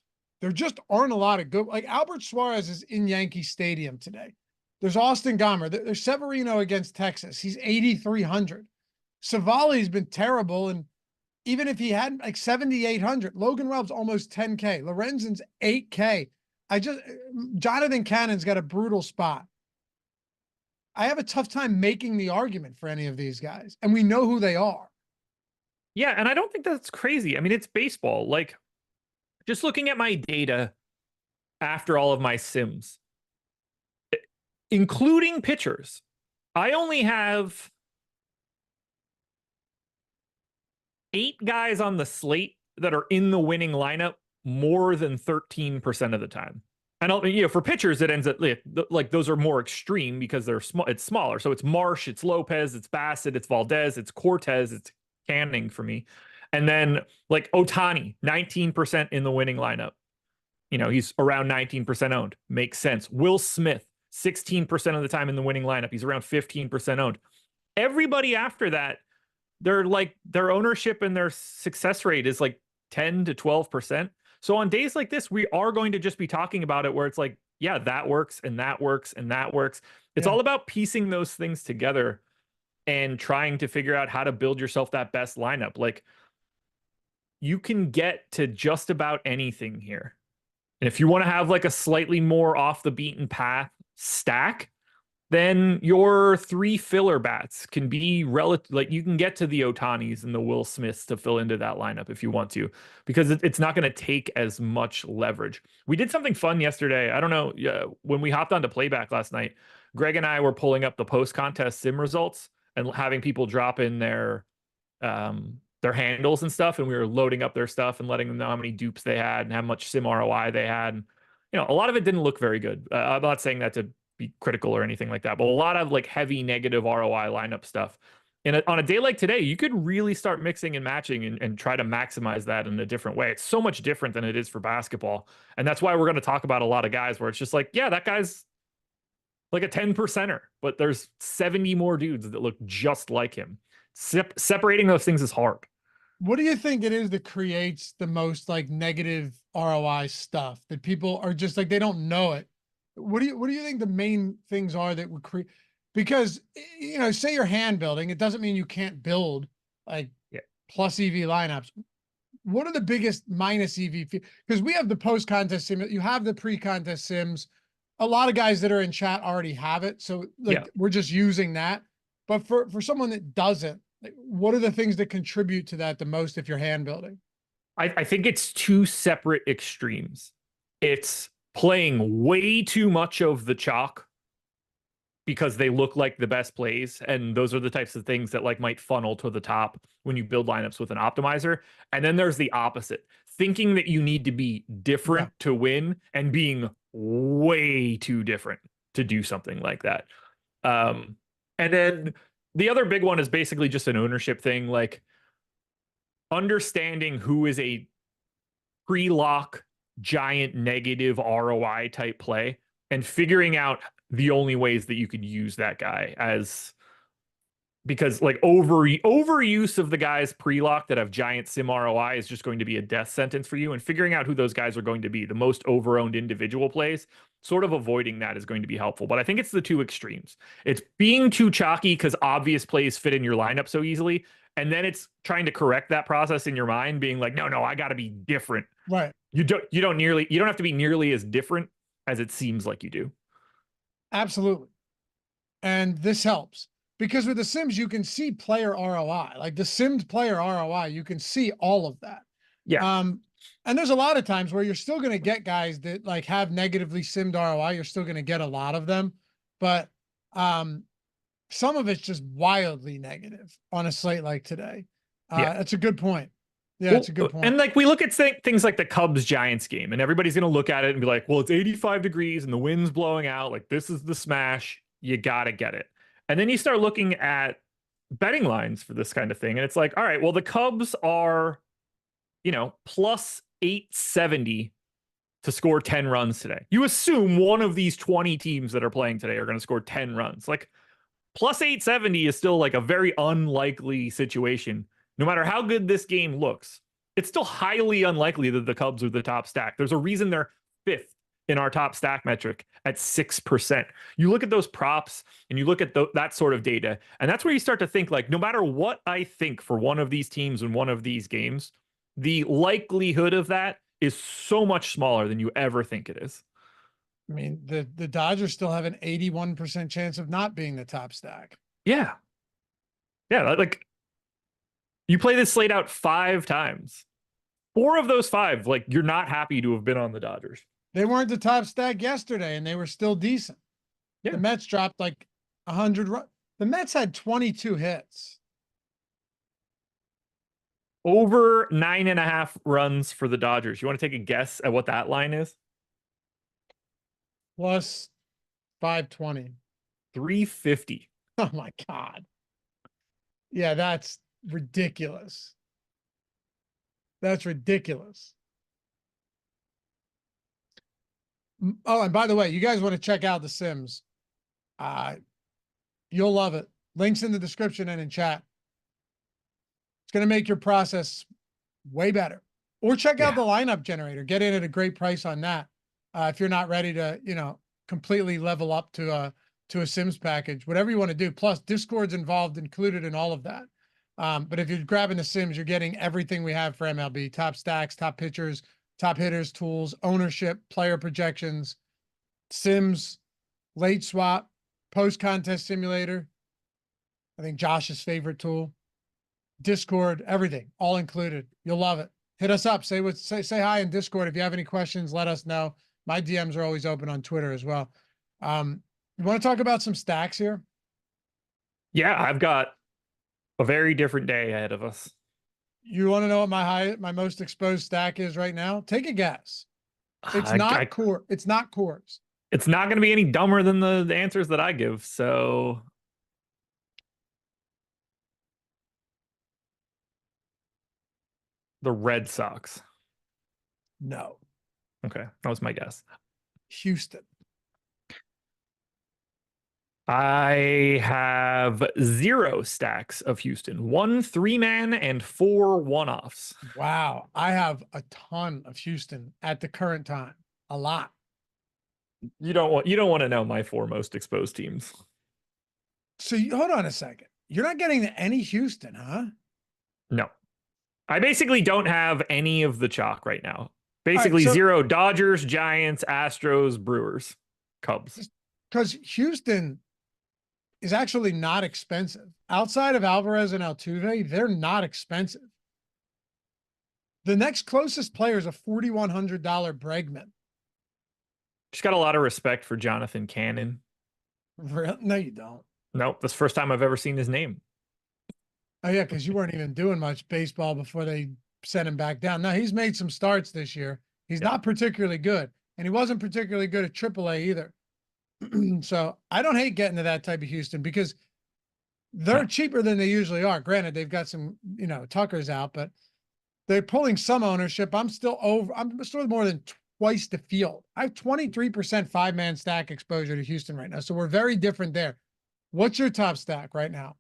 There just aren't a lot of good. Like, Albert Suarez is in Yankee Stadium today. There's Austin Gomber. There's Severino against Texas. He's 8,300. Savali's been terrible, and even if he had like 7,800, Logan Webb's almost 10K. Lorenzen's 8K. Jonathan Cannon's got a brutal spot. I have a tough time making the argument for any of these guys, and we know who they are. Yeah, and I don't think that's crazy. I mean, it's baseball. Like, just looking at my data after all of my sims, including pitchers, I only have 8 guys on the slate that are in the winning lineup more than 13% of the time. And for pitchers, it ends up like those are more extreme because they're small. It's smaller. So it's Marsh, it's Lopez, it's Bassett, it's Valdez, it's Cortez, it's Canning for me. And then like Ohtani, 19% in the winning lineup. He's around 19% owned. Makes sense. Will Smith, 16% of the time in the winning lineup. He's around 15% owned. Everybody after that, their ownership and their success rate is like 10 to 12%. So on days like this, we are going to just be talking about it where it's like, yeah, that works and that works and that works. It's all about piecing those things together and trying to figure out how to build yourself that best lineup. Like, you can get to just about anything here. And if you want to have like a slightly more off the beaten path stack, then your 3 filler bats can be relative. Like, you can get to the Ohtanis and the Will Smiths to fill into that lineup if you want to, because it's not going to take as much leverage. We did something fun yesterday. I don't know. When we hopped onto playback last night, Greg and I were pulling up the post contest sim results and having people drop in their handles and stuff. And we were loading up their stuff and letting them know how many dupes they had and how much sim ROI they had. And, a lot of it didn't look very good. I'm not saying that to be critical or anything like that, but a lot of like heavy negative ROI lineup stuff. And on a day like today, you could really start mixing and matching and try to maximize that in a different way. It's so much different than it is for basketball. And that's why we're going to talk about a lot of guys where it's just like, yeah, that guy's like a 10%er, but there's 70 more dudes that look just like him. Separating those things is hard. What do you think it is that creates the most like negative ROI stuff that people are just like, they don't know it? What do you think the main things are that would create? Because, say you're hand building, it doesn't mean you can't build like plus EV lineups. What are the biggest minus EV? Because we have the post contest sim, you have the pre contest sims. A lot of guys that are in chat already have it, so we're just using that. But for someone that doesn't, like, what are the things that contribute to that the most if you're hand building? I think it's 2 separate extremes. It's playing way too much of the chalk because they look like the best plays, and those are the types of things that like might funnel to the top when you build lineups with an optimizer. And then there's the opposite, thinking that you need to be different to win and being way too different to do something like that. And then the other big one is basically just an ownership thing, like understanding who is a pre-lock giant negative ROI type play and figuring out the only ways that you could use that guy as, because like overuse of the guys pre-lock that have giant sim ROI is just going to be a death sentence for you. And figuring out who those guys are going to be, the most over-owned individual plays, sort of avoiding that is going to be helpful. But I think it's the 2 extremes. It's being too chalky because obvious plays fit in your lineup so easily. And then it's trying to correct that process in your mind, being like, no, I got to be different. Right. You don't have to be nearly as different as it seems like you do. Absolutely. And this helps because with the sims, you can see player ROI, like the sims player ROI, you can see all of that. Yeah. And there's a lot of times where you're still going to get guys that like have negatively simmed ROI. You're still going to get a lot of them, but some of it's just wildly negative on a slate like today. That's a good point. Yeah, it's a good point. And like we look at things like the Cubs Giants game, and everybody's going to look at it and be like, well, it's 85 degrees and the wind's blowing out. Like, this is the smash. You got to get it. And then you start looking at betting lines for this kind of thing. And it's like, all right, well, the Cubs are, plus 870 to score 10 runs today. You assume one of these 20 teams that are playing today are going to score 10 runs. Like, plus 870 is still like a very unlikely situation. No matter how good this game looks, it's still highly unlikely that the Cubs are the top stack. There's a reason they're 5th in our top stack metric at 6%. You look at those props and you look at that sort of data, and that's where you start to think like, no matter what I think for one of these teams in one of these games, the likelihood of that is so much smaller than you ever think it is. I mean, the Dodgers still have an 81% chance of not being the top stack. Yeah. Yeah, like you play this slate out 5 times. 4 of those 5, like, you're not happy to have been on the Dodgers. They weren't the top stack yesterday, and they were still decent. Yeah. The Mets dropped like 100. The Mets had 22 hits. Over 9.5 runs for the Dodgers. You want to take a guess at what that line is? Plus 520. 350. Oh my God. Yeah, that's ridiculous. That's ridiculous. Oh, and by the way, you guys want to check out the Sims. You'll love it. Links in the description and in chat. It's going to make your process way better. Or check out the lineup generator. Get in at a great price on that. If you're not ready to, completely level up to a Sims package, whatever you want to do. Plus, Discord's included in all of that. But if you're grabbing the Sims, you're getting everything we have for MLB: top stacks, top pitchers, top hitters, tools, ownership, player projections, Sims, late swap, post contest simulator. I think Josh's favorite tool, Discord, everything, all included. You'll love it. Hit us up. Say hi in Discord. If you have any questions, let us know. My DMs are always open on Twitter as well. You want to talk about some stacks here? Yeah, I've got a very different day ahead of us. You want to know what my most exposed stack is right now? Take a guess. It's not core. It's not cores. It's not going to be any dumber than the answers that I give. So the Red Sox. No. Okay, that was my guess. Houston. I have 0 stacks of Houston, 1 3-man and 4 one-offs. Wow. I have a ton of Houston at the current time. A lot. You don't want to know my 4 most exposed teams. So hold on a second. You're not getting to any Houston, huh? No. I basically don't have any of the chalk right now. Basically 0 Dodgers, Giants, Astros, Brewers, Cubs. Because Houston is actually not expensive. Outside of Alvarez and Altuve, they're not expensive. The next closest player is a $4,100 Bregman. Just got a lot of respect for Jonathan Cannon. No, you don't. Nope, that's the first time I've ever seen his name. Oh, yeah, because you weren't even doing much baseball before they sent him back down. Now, he's made some starts this year. He's not particularly good, and he wasn't particularly good at AAA either. So I don't hate getting to that type of Houston because they're cheaper than they usually are. Granted, they've got some, Tuckers out, but they're pulling some ownership. I'm still more than twice the field. I have 23% 5-man stack exposure to Houston right now. So we're very different there. What's your top stack right now?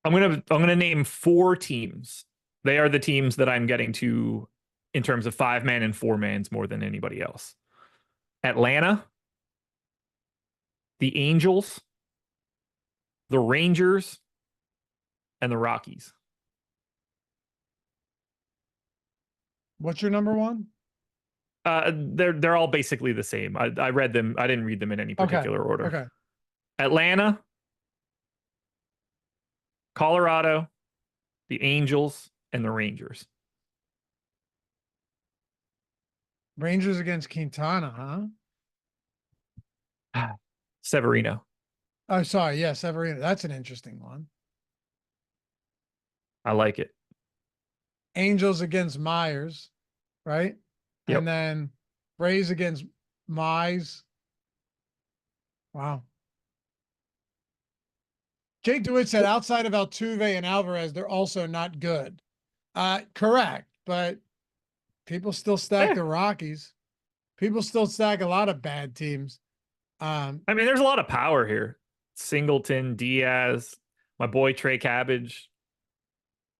I'm gonna name 4 teams. They are the teams that I'm getting to in terms of 5-man and 4-mans more than anybody else. Atlanta, the Angels, the Rangers, and the Rockies. What's your number one? They're all basically the same. I read them. I didn't read them in any particular order. Okay. Atlanta, Colorado, the Angels, and the Rangers. Rangers against Quintana, huh? Severino. Oh, sorry. Yeah, Severino. That's an interesting one. I like it. Angels against Myers, right? Yep. And then Rays against Mize. Wow. Jake DeWitt said outside of Altuve and Alvarez, they're also not good. Correct, but people still stack the Rockies. People still stack a lot of bad teams. I mean, there's a lot of power here. Singleton, Diaz, my boy Trey Cabbage.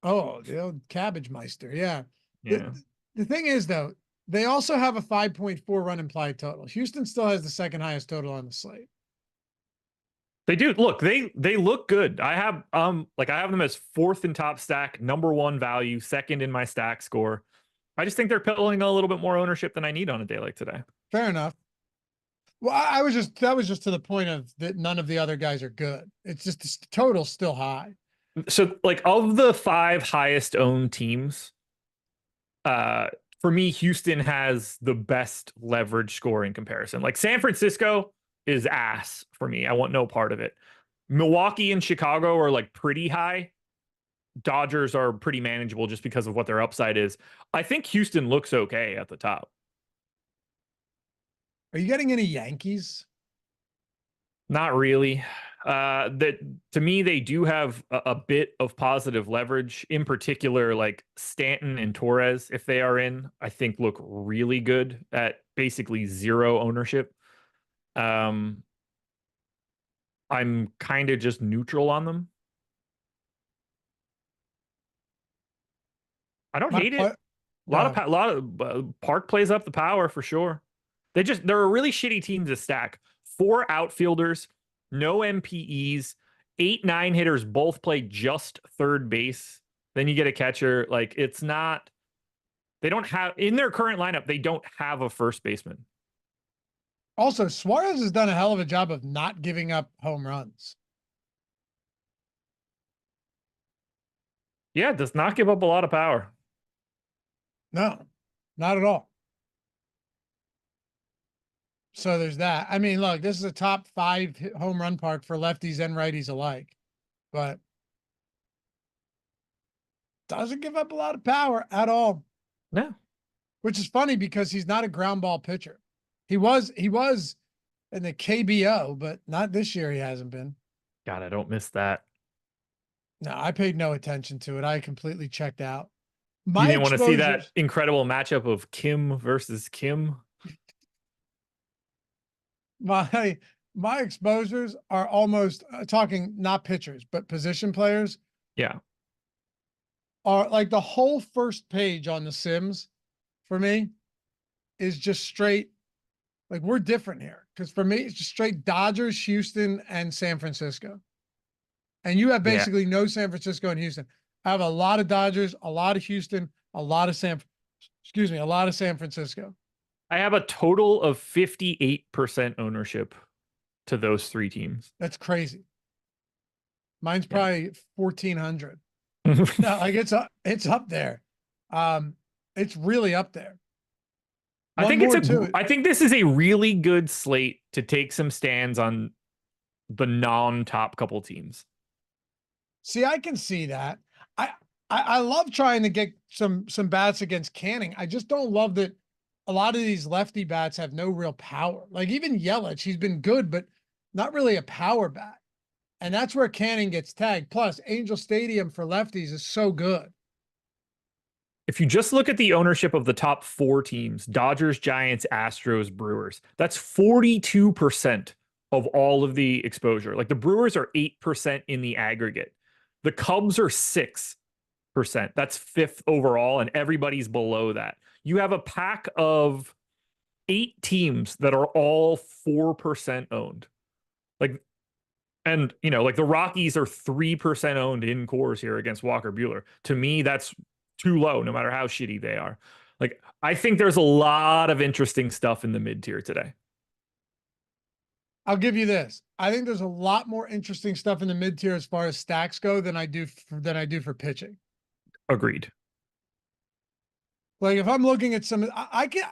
Oh, the old Cabbage Meister. Yeah. Yeah. The thing is, though, they also have a 5.4 run implied total. Houston still has the second highest total on the slate. They do. Look, they look good. I have them as 4th in top stack, number 1 value, 2nd in my stack score. I just think they're pulling a little bit more ownership than I need on a day like today. Fair enough. Well, that was just to the point of that none of the other guys are good. It's just the total's still high. So, like, of the 5 highest owned teams, for me, Houston has the best leverage score in comparison. Like, San Francisco is ass for me. I want no part of it. Milwaukee and Chicago are like pretty high. Dodgers are pretty manageable just because of what their upside is. I think Houston looks okay at the top. Are you getting any Yankees? Not really. That to me, they do have a bit of positive leverage. In particular, like Stanton and Torres, if they are in, I think look really good at basically zero ownership. I'm kind of just neutral on them. I don't My hate pla- it. A lot of Park plays up the power for sure. They're a really shitty team to stack. 4 outfielders, no MPEs, 8-9 hitters both play just third base. Then you get a catcher. Like it's not. They don't have in their current lineup. They don't have a first baseman. Also, Suarez has done a hell of a job of not giving up home runs. Yeah, does not give up a lot of power. No, not at all. So there's that. I mean, look, this is a top 5 home run park for lefties and righties alike, but doesn't give up a lot of power at all. No, Which is funny because he's not a ground ball pitcher. He was in the KBO, but not this year. He hasn't been. God, I don't miss that. No, I paid no attention to it. I completely checked out. You My didn't want to see that exposures, incredible matchup of Kim versus Kim. my my exposures are almost talking not pitchers, but position players Yeah, are like the whole first page on the Sims for me is just straight. Like we're different here because for me it's just straight Dodgers, Houston, and San Francisco. And you have yeah. basically no San Francisco and Houston. I have a lot of Dodgers, a lot of Houston, a lot of a lot of San Francisco. I have a total of 58% ownership to those 3 teams. That's crazy. Mine's Yeah. probably 1,400. No, like it's up there. It's really up there. One more to it. I think this is a really good slate to take some stands on the non-top couple teams. See, I can see that. I love trying to get some bats against Canning. I just don't love that a lot of these lefty bats have no real power. Like even Yelich, he's been good, but not really a power bat. And that's where Canning gets tagged. Plus, Angel Stadium for lefties is so good. If you just look at the ownership of the top 4 teams, Dodgers, Giants, Astros, Brewers, that's 42% of all of the exposure. Like the Brewers are 8% in the aggregate. The Cubs are 6%. That's 5th overall, and everybody's below that. You have a pack of 8 teams that are all 4% owned. Like, and like the Rockies are 3% owned in cores here against Walker Buehler. To me, that's too low, no matter how shitty they are. Like, I think there's a lot of interesting stuff in the mid tier today. I'll give you this. I think there's a lot more interesting stuff in the mid tier as far as stacks go than I do for pitching. Agreed. Like if I'm looking at some, I can,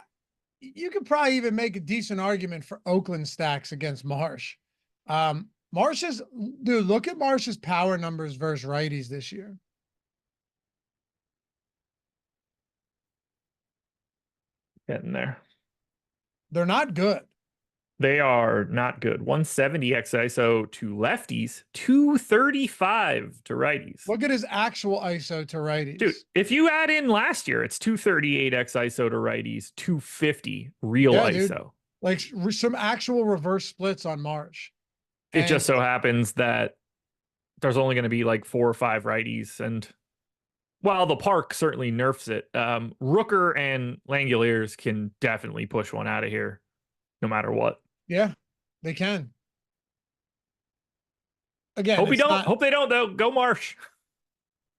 you could probably even make a decent argument for Oakland stacks against Marsh. Marsh's dude, look at Marsh's power numbers versus righties this year. Getting there. They're not good. They are not good. 170 x ISO to lefties, 235 to righties. Look at his actual ISO to righties. Dude, if you add in last year, it's 238 x ISO to righties, 250 real ISO. Dude. Like some actual reverse splits on Marsh. It just so happens that there's only going to be like 4 or 5 righties. And while the park certainly nerfs it, Rooker and Langoliers can definitely push one out of here no matter what. Yeah, they can. Again, hope they don't though. Go Marsh.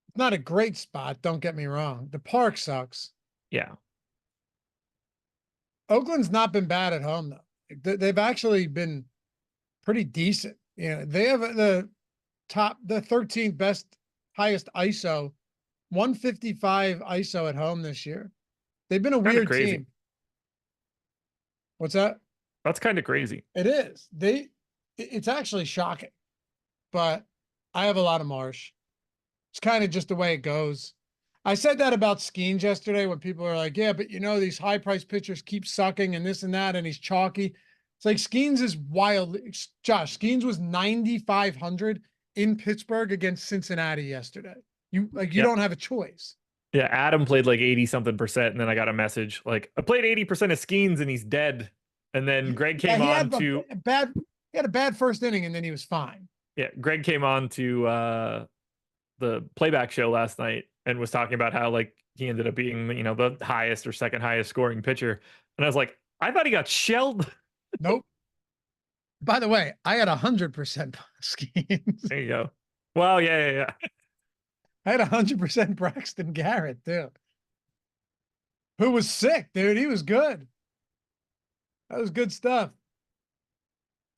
It's not a great spot, don't get me wrong. The park sucks. Yeah. Oakland's not been bad at home though. They've actually been pretty decent. They have the 13th best, highest ISO, 155 ISO at home this year. They've been a weird team. What's that? That's kind of crazy. It is. It's actually shocking, but I have a lot of Marsh. It's kind of just the way it goes. I said that about Skeens yesterday when people are like, yeah, but these high price pitchers keep sucking and this and that, and he's chalky. It's like Skeens is wild. Josh, Skeens was 9,500 in Pittsburgh against Cincinnati yesterday. You don't have a choice. Yeah, Adam played like 80 something percent, and then I got a message like, I played 80% of Skeens and he's dead. And then Greg came on to he had a bad first inning and then he was fine. Yeah, Greg came on to the playback show last night and was talking about how like he ended up being, the highest or second highest scoring pitcher. And I was like, I thought he got shelled. Nope. By the way, I had 100% Skeens. There you go. Well, yeah. I had 100% Braxton Garrett too, who was sick, dude. He was good. That was good stuff.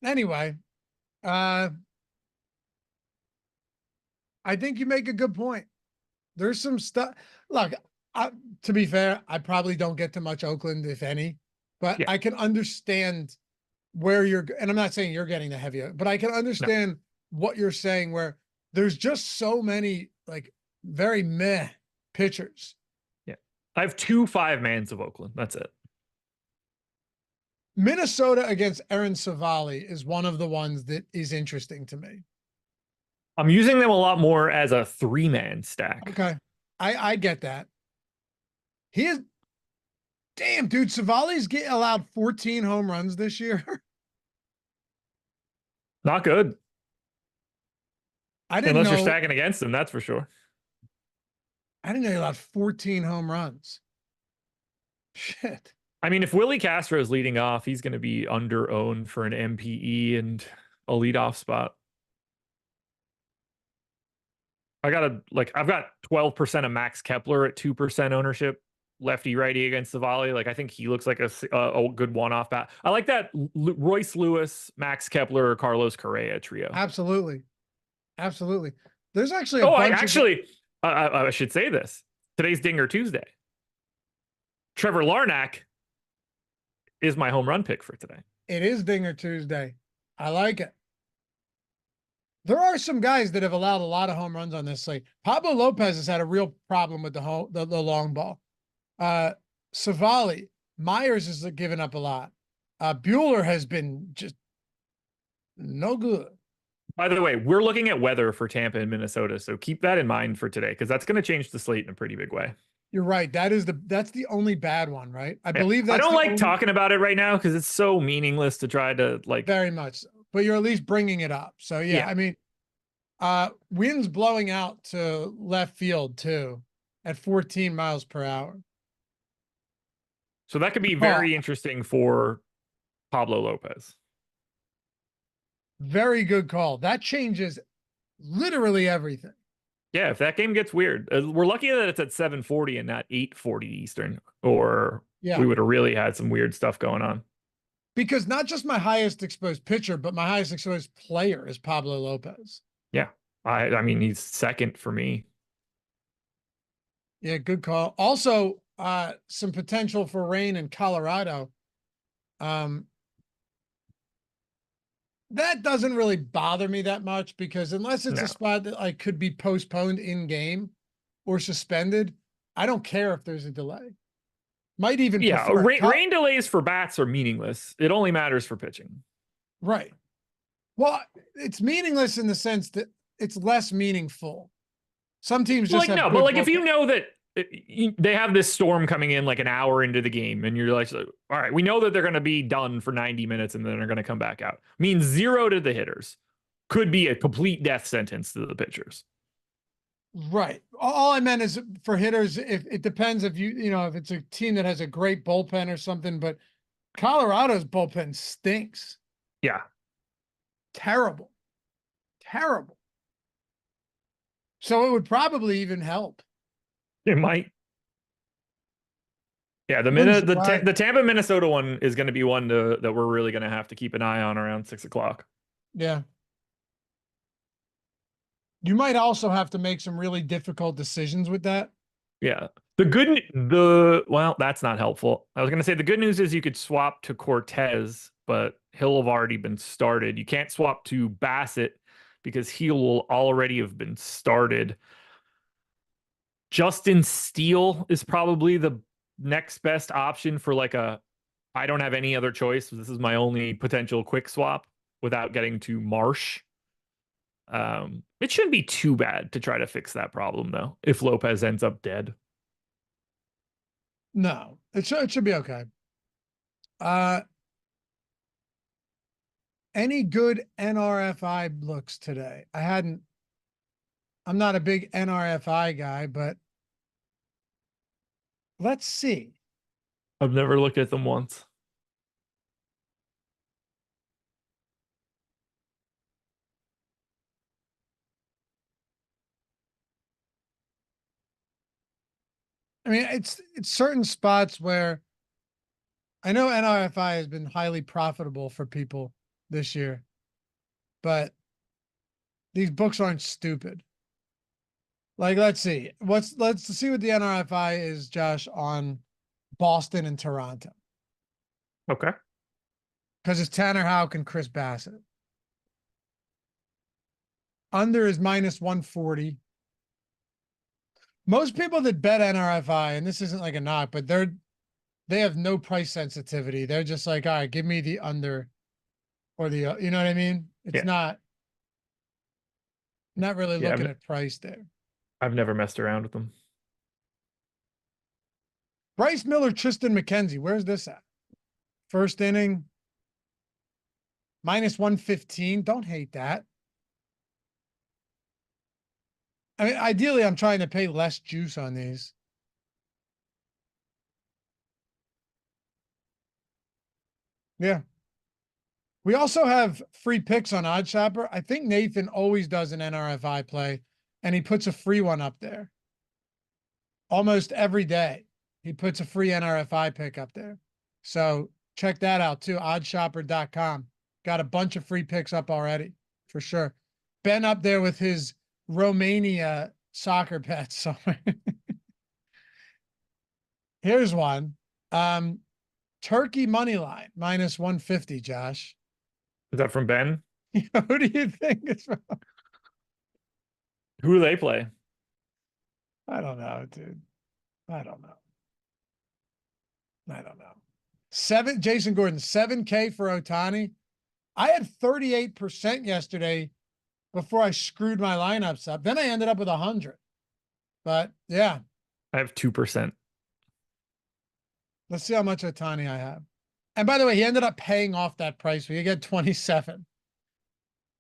Anyway, I think you make a good point. There's some stuff. Look, to be fair, I probably don't get to much Oakland, if any, but I can understand where and I'm not saying you're getting the heavy, but I can understand what you're saying, where there's just so many like very meh pitchers. Yeah. I have 2 5-mans of Oakland. That's it. Minnesota against Aaron Savali is one of the ones that is interesting to me. I'm using them a lot more as a 3-man stack. Okay. I get that. Damn, dude, Savali's allowed 14 home runs this year. Not good. Unless you're stacking against him, that's for sure. I didn't know he allowed 14 home runs. Shit. I mean, if Willie Castro is leading off, he's going to be under-owned for an MPE and a leadoff spot. I've got 12% of Max Kepler at 2% ownership, lefty righty against Savali. Like, I think he looks like a good one-off bat. I like that Royce Lewis, Max Kepler, or Carlos Correa trio. Absolutely. There's actually I should say this. Today's Dinger Tuesday. Trevor Larnach is my home run pick for today. It is Dinger Tuesday. I like it. There are some guys that have allowed a lot of home runs on this slate. Pablo Lopez has had a real problem with the long ball. Savali, Myers has given up a lot. Bueller has been just no good. By the way, we're looking at weather for Tampa and Minnesota, so keep that in mind for today, because that's going to change the slate in a pretty big way. You're right. That's the only bad one, right? I believe that's I don't like talking about it right now because it's so meaningless to try to like. Very much so. But you're at least bringing it up. So yeah, I mean, wind's blowing out to left field too at 14 miles per hour. So that could be very interesting for Pablo Lopez. Very good call. That changes literally everything. Yeah, if that game gets weird, we're lucky that it's at 7:40 and not 8:40 Eastern, or we would have really had some weird stuff going on. Because not just my highest exposed pitcher, but my highest exposed player is Pablo Lopez. Yeah, I mean, he's second for me. Yeah, good call. Also, some potential for rain in Colorado. That doesn't really bother me that much, because unless it's a spot that could be postponed in game or suspended, I don't care if there's a delay. Might even rain delays for bats are meaningless. It only matters for pitching. Right. Well, it's meaningless in the sense that it's less meaningful. Some teams just have but if you know that they have this storm coming in like an hour into the game, and you're like, all right, we know that they're going to be done for 90 minutes and then they're going to come back out. Means 0 to the hitters. Could be a complete death sentence to the pitchers. Right. All I meant is for hitters, if it depends if if it's a team that has a great bullpen or something, but Colorado's bullpen stinks. Yeah. Terrible. So it would probably even help. It might. Yeah, the Tampa Minnesota one is going to be one that we're really going to have to keep an eye on around 6 o'clock. Yeah. You might also have to make some really difficult decisions with that. Yeah. Well, that's not helpful. I was going to say the good news is you could swap to Cortez, but he'll have already been started. You can't swap to Bassett because he will already have been started. Justin Steele is probably the next best option for like a, I don't have any other choice. This is my only potential quick swap without getting to Marsh. It shouldn't be too bad to try to fix that problem though, if Lopez ends up dead. No, it should be okay. Any good NRFI looks today? I'm not a big NRFI guy, but let's see. I've never looked at them once. I mean, it's certain spots where I know NRFI has been highly profitable for people this year, but these books aren't stupid. Like, let's see. Let's see what the NRFI is, Josh, on Boston and Toronto. Okay. Because it's Tanner Houck and Chris Bassett. Under is -140. Most people that bet NRFI, and this isn't like a knock, but they have no price sensitivity. They're just like, all right, give me the under or the, you know what I mean? It's not really looking at price there. I've never messed around with them. Bryce Miller, Tristan McKenzie. Where's this at? First inning. -115. Don't hate that. I mean, ideally, I'm trying to pay less juice on these. Yeah. We also have free picks on OddsShopper. I think Nathan always does an NRFI play, and he puts a free one up there. Almost every day, he puts a free NRFI pick up there. So check that out too, oddshopper.com. Got a bunch of free picks up already, for sure. Ben up there with his Romania soccer bets somewhere. Here's one. Turkey money line -150, Josh. Is that from Ben? Who do you think it's from? Who do they play? I don't know, dude. I don't know. Jason Gordon, 7K for Ohtani. I had 38% yesterday before I screwed my lineups up. Then I ended up with 100. But yeah. I have 2%. Let's see how much Ohtani I have. And by the way, he ended up paying off that price. He got 27.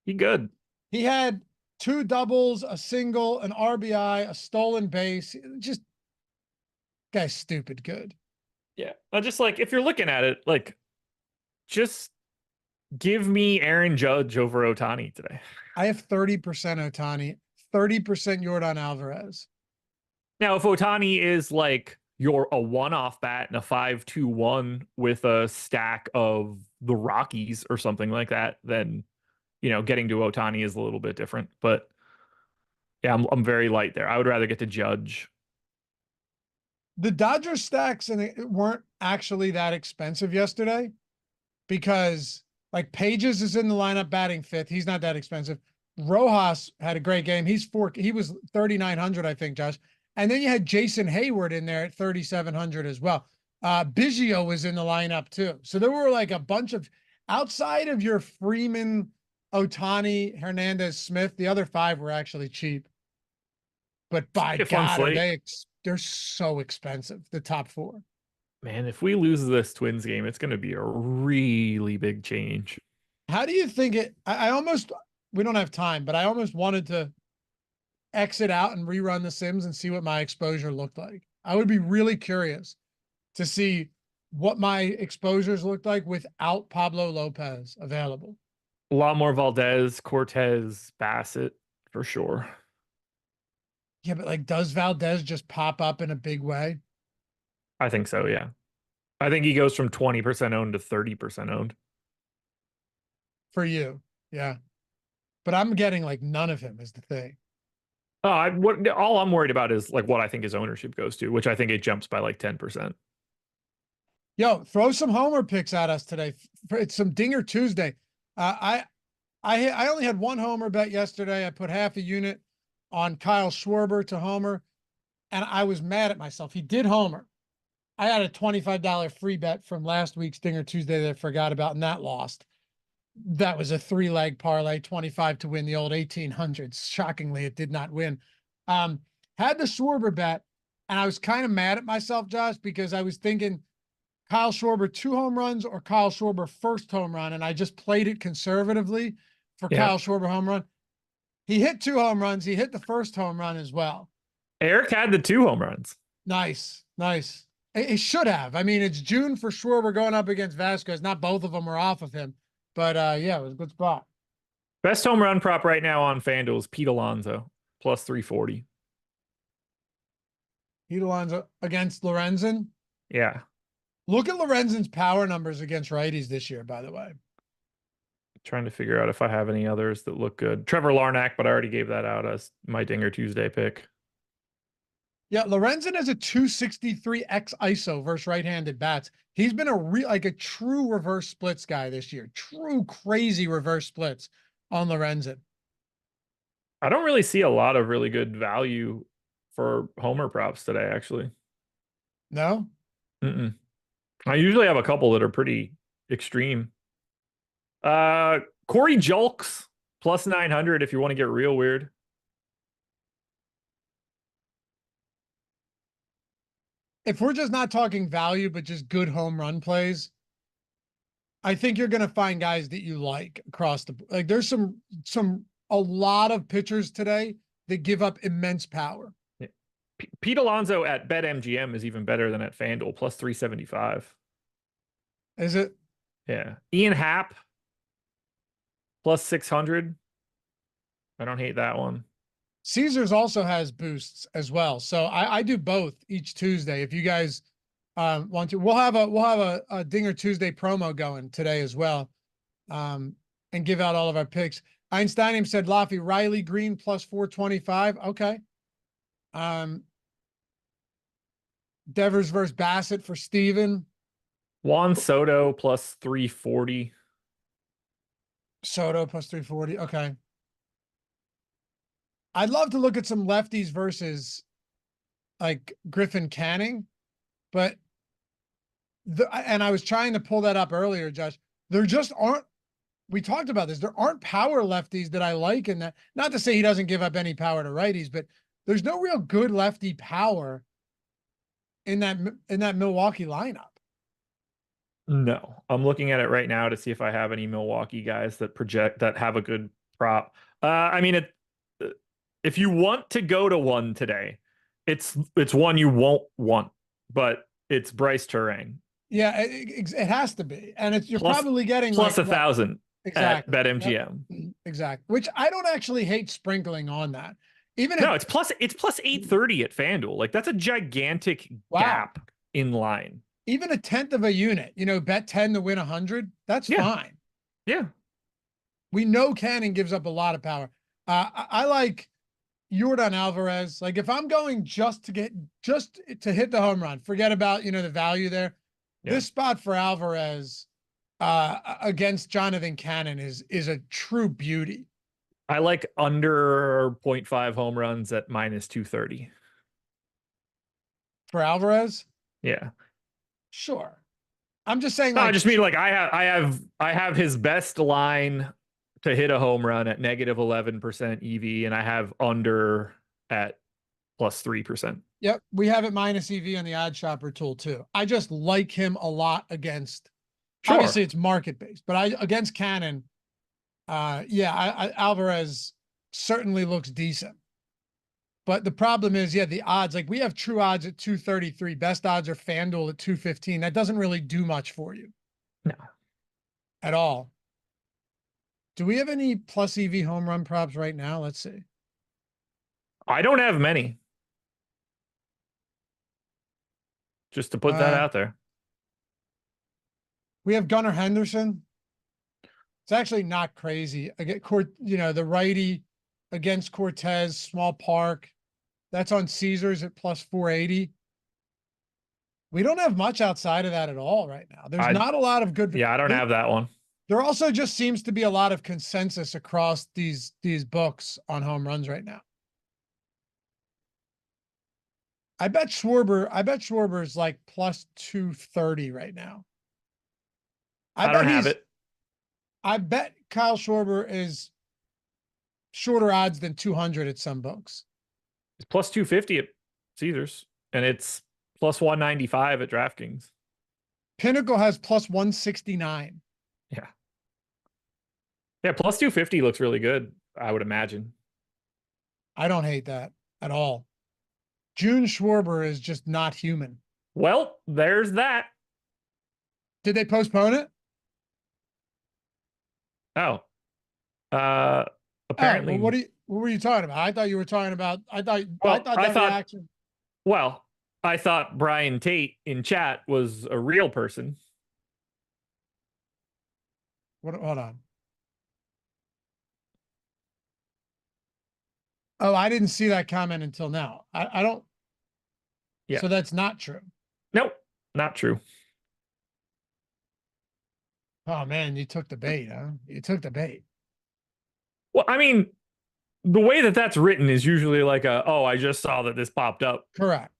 He good. He had 2 doubles, a single, an RBI, a stolen base. Just guy's stupid good. Yeah. I just like, if you're looking at it, like, just give me Aaron Judge over Ohtani today. I have 30% Ohtani, 30% Yordan Alvarez. Now, if Ohtani is like you're a one-off bat and a 5-2-1 with a stack of the Rockies or something like that, then, you know, getting to Ohtani is a little bit different. But yeah, I'm very light there. I would rather get to Judge. The Dodgers stacks and it weren't actually that expensive yesterday because like Pages is in the lineup batting 5th. He's not that expensive. Rojas had a great game. He was 3,900, I think, Josh. And then you had Jason Hayward in there at 3,700 as well. Biggio was in the lineup too. So there were like a bunch of, outside of your Freeman, Ohtani, Hernandez, Smith, the other 5 were actually cheap. But by God, they're so expensive, the top 4. Man, if we lose this Twins game, it's going to be a really big change. How do you think it? We don't have time, but I almost wanted to exit out and rerun the Sims and see what my exposure looked like. I would be really curious to see what my exposures looked like without Pablo Lopez available. A lot more Valdez, Cortez, Bassett for sure. Yeah, but like, does Valdez just pop up in a big way? I think so, yeah. I think he goes from 20% owned to 30% owned. For you, yeah. But I'm getting like none of him is the thing. All I'm worried about is like what I think his ownership goes to, which I think it jumps by like 10%. Yo, throw some homer picks at us today. It's some Dinger Tuesday. I only had 1 homer bet yesterday. I put half a unit on Kyle Schwarber to homer. and I was mad at myself. He did homer. I had a $25 free bet from last week's Dinger Tuesday that I forgot about, and that lost. That was a 3-leg parlay, 25 to win the old 1800s. Shockingly, it did not win. Had the Schwarber bet, and I was kind of mad at myself, Josh, because I was thinking Kyle Schwarber 2 home runs or Kyle Schwarber first home run, and I just played it conservatively for Kyle Schwarber home run. He hit 2 home runs. He hit the first home run as well. Eric had the 2 home runs. Nice. It should have. I mean, it's June for Schwarber going up against Vasquez. Not both of them were off of him, but yeah, it was a good spot. Best home run prop right now on FanDuel is Pete Alonso, plus 340. Pete Alonso against Lorenzen. Yeah. Look at Lorenzen's power numbers against righties this year, by the way. Trying to figure out if I have any others that look good. Trevor Larnach, but I already gave that out as my Dinger Tuesday pick. Yeah, Lorenzen has a 263 X ISO versus right-handed bats. He's been a true reverse splits guy this year. True crazy reverse splits on Lorenzen. I don't really see a lot of really good value for homer props today, actually. No? I usually have a couple that are pretty extreme. Corey Julks, plus 900 if you want to get real weird. If we're just not talking value, but just good home run plays, I think you're going to find guys that you like across the, like there's a lot of pitchers today that give up immense power. Yeah. Pete Alonso at BetMGM is even better than at FanDuel, plus 375. Is it? Yeah. Ian Happ, plus 600. I don't hate that one. Caesars also has boosts as well. So I do both each Tuesday. If you guys want to, we'll have a Dinger Tuesday promo going today as well. And give out all of our picks. Einsteinium said Laffy Riley Green plus 425. Okay. Devers versus Bassett for Steven. Juan Soto plus 340. Soto plus 340. Okay. I'd love to look at some lefties versus like Griffin Canning, but and I was trying to pull that up earlier, Josh. There just aren't, we talked about this. There aren't power lefties that I like in that. Not to say he doesn't give up any power to righties, but there's no real good lefty power in that Milwaukee lineup. No, I'm looking at it right now to see if I have any Milwaukee guys that have a good prop. I mean, if you want to go to one today, it's one you won't want, but it's Bryce Turang. Yeah, it has to be, and you're probably getting plus 1,000 exactly at BetMGM. Yep. Exactly, which I don't actually hate sprinkling on that. It's plus 830 at FanDuel. Like that's a gigantic gap in line. Even 1/10 of a unit, bet 10 to win 100. That's fine. Yeah. We know Canning gives up a lot of power. I like Yordan Alvarez. Like if I'm going just to hit the home run, forget about, the value there. Yeah. This spot for Alvarez against Jonathan Cannon is a true beauty. I like under 0.5 home runs at minus 230. For Alvarez? Yeah. Sure. I'm just saying. No, I just mean like I have his best line to hit a home run at negative 11% EV, and I have under at plus 3%. Yep, we have it minus EV on the Odd Shopper tool too. I just like him a lot against. Sure. Obviously, it's market based, but against Cannon, Alvarez certainly looks decent. But the problem is, the odds, like we have true odds at 233. Best odds are FanDuel at 215. That doesn't really do much for you. No. At all. Do we have any plus EV home run props right now? Let's see. I don't have many. Just to put that out there. We have Gunnar Henderson. It's actually not crazy. I get the righty against Cortez, small park. That's on Caesars at plus 480. We don't have much outside of that at all right now. There's not a lot of good. Yeah, I don't have that one. There also just seems to be a lot of consensus across these books on home runs right now. I bet Schwarber is like plus 230 right now. I don't have it. I bet Kyle Schwarber is shorter odds than 200 at some books. It's plus 250 at Caesars, and it's plus 195 at DraftKings. Pinnacle has plus 169. Yeah. Yeah, plus 250 looks really good, I would imagine. I don't hate that at all. June Schwarber is just not human. Well, there's that. Did they postpone it? Oh. Apparently. Oh, well, what were you talking about? I thought you were talking about, I thought that reaction. Well, I thought Brian Tate in chat was a real person. Hold on. Oh, I didn't see that comment until now. I don't. Yeah. So that's not true. Nope, not true. Oh man, you took the bait, huh? You took the bait. Well, I mean, the way that that's written is usually like oh, I just saw that this popped up. Correct.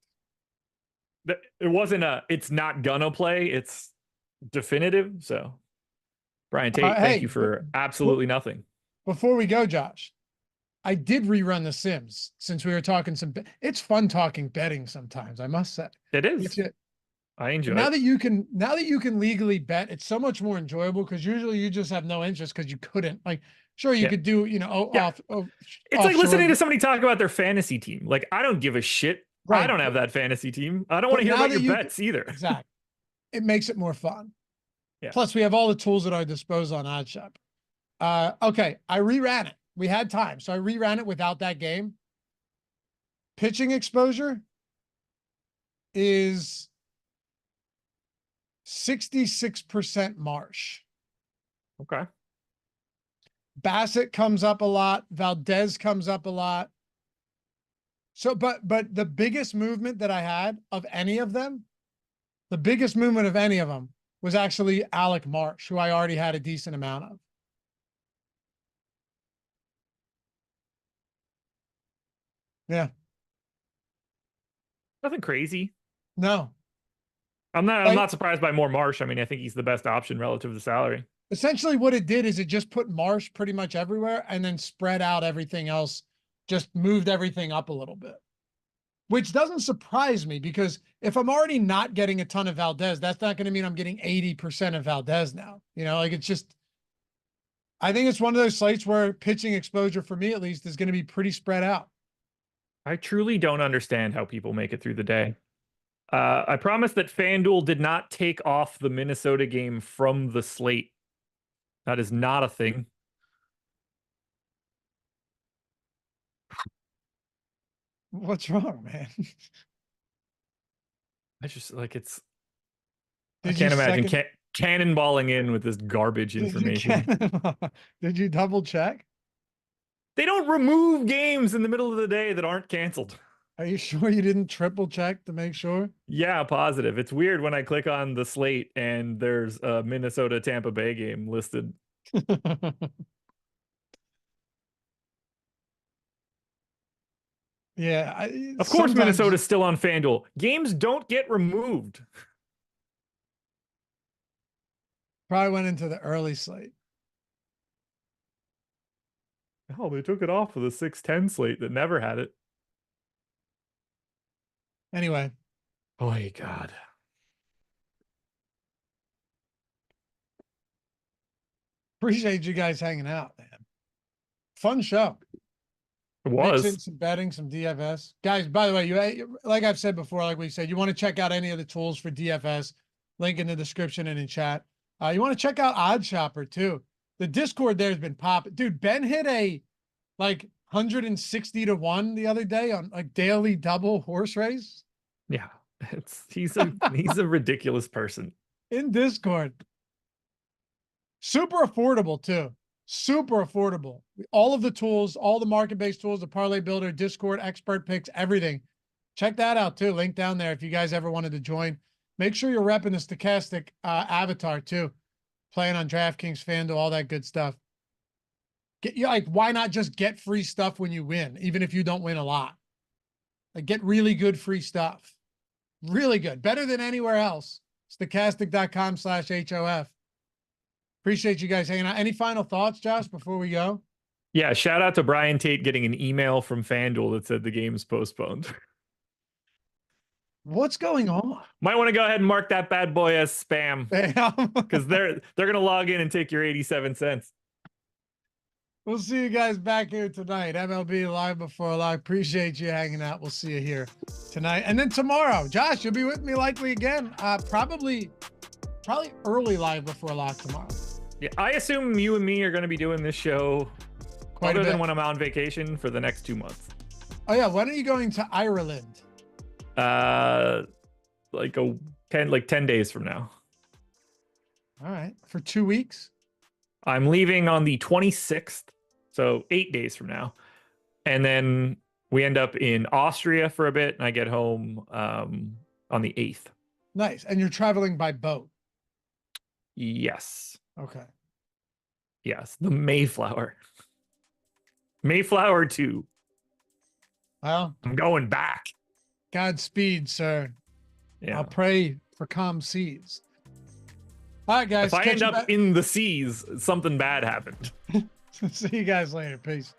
It wasn't it's not gonna play. It's definitive. So, Brian Tate, thank you for absolutely nothing. Before we go, Josh, I did rerun The Sims since we were talking it's fun talking betting sometimes, I must say. It is. I enjoy now it. that you can legally bet, it's so much more enjoyable because usually you just have no interest because you couldn't. Like, sure, you could do, it's like listening to somebody talk about their fantasy team. Like, I don't give a shit. Right. I don't have that fantasy team. I don't want to hear about your bets either. Exactly. It makes it more fun. Yeah. Plus, we have all the tools at our disposal on OddsShop. Okay, I reran it. We had time, so I reran it without that game. Pitching exposure is 66% Marsh. Okay. Bassett comes up a lot. Valdez comes up a lot. So, but the biggest movement that I had of any of them, was actually Alec Marsh, who I already had a decent amount of. Yeah. Nothing crazy. No. I'm not surprised by more Marsh. I mean, I think he's the best option relative to salary. Essentially what it did is it just put Marsh pretty much everywhere and then spread out everything else, just moved everything up a little bit. Which doesn't surprise me because if I'm already not getting a ton of Valdez, that's not going to mean I'm getting 80% of Valdez now. You know, like it's just, I think it's one of those slates where pitching exposure for me, at least, is going to be pretty spread out. I truly don't understand how people make it through the day. I promise that FanDuel did not take off the Minnesota game from the slate. That is not a thing. What's wrong, man? I just like I can't imagine cannonballing in with this garbage information. Did you double check? They don't remove games in the middle of the day that aren't canceled. Are you sure you didn't triple check to make sure? Yeah, positive. It's weird when I click on the slate and there's a Minnesota Tampa Bay game listed. Yeah. Of course, Minnesota's still on FanDuel. Games don't get removed. Probably went into the early slate. Oh, they took it off of the 6-10 slate that never had it. Anyway. Oh my God. Appreciate you guys hanging out, man. Fun show. It was. Mixing some betting, some DFS. Guys, by the way, you like I've said before, like we said, you want to check out any of the tools for DFS, link in the description and in chat. You want to check out OddsShopper too. The Discord there has been popping. Dude, Ben hit a like 160 to 1 the other day on like daily double horse race. Yeah. He's a ridiculous person. In Discord. Super affordable too. Super affordable. All of the tools, all the market-based tools, the parlay builder, Discord, expert picks, everything. Check that out too. Link down there if you guys ever wanted to join. Make sure you're repping the Stochastic avatar too. Playing on DraftKings, FanDuel, all that good stuff. Why not just get free stuff when you win, even if you don't win a lot? Get really good free stuff. Really good. Better than anywhere else. Stochastic.com/HOF. Appreciate you guys hanging out. Any final thoughts, Josh, before we go? Yeah, shout out to Brian Tate getting an email from FanDuel that said the game's postponed. What's going on? Might want to go ahead and mark that bad boy as spam because they're gonna log in and take your 87 cents. We'll see you guys back here tonight. MLB Live Before Lock. Appreciate you hanging out. We'll see you here tonight. And then tomorrow, Josh, you'll be with me likely again. Probably early Live Before Lock tomorrow. Yeah, I assume you and me are going to be doing this show Quite other a bit. than when I'm on vacation for the next 2 months. Oh yeah, when are you going to Ireland? Like 10 days from now. All right, for 2 weeks. I'm leaving on the 26th, so 8 days from now, and then we end up in Austria for a bit, and I get home on the 8th. Nice, and you're traveling by boat. Yes. Okay. Yes, the Mayflower. Mayflower 2. Well, I'm going back. Godspeed, sir. Yeah. I'll pray for calm seas. All right, guys. If I end up in the seas, something bad happened. See you guys later. Peace.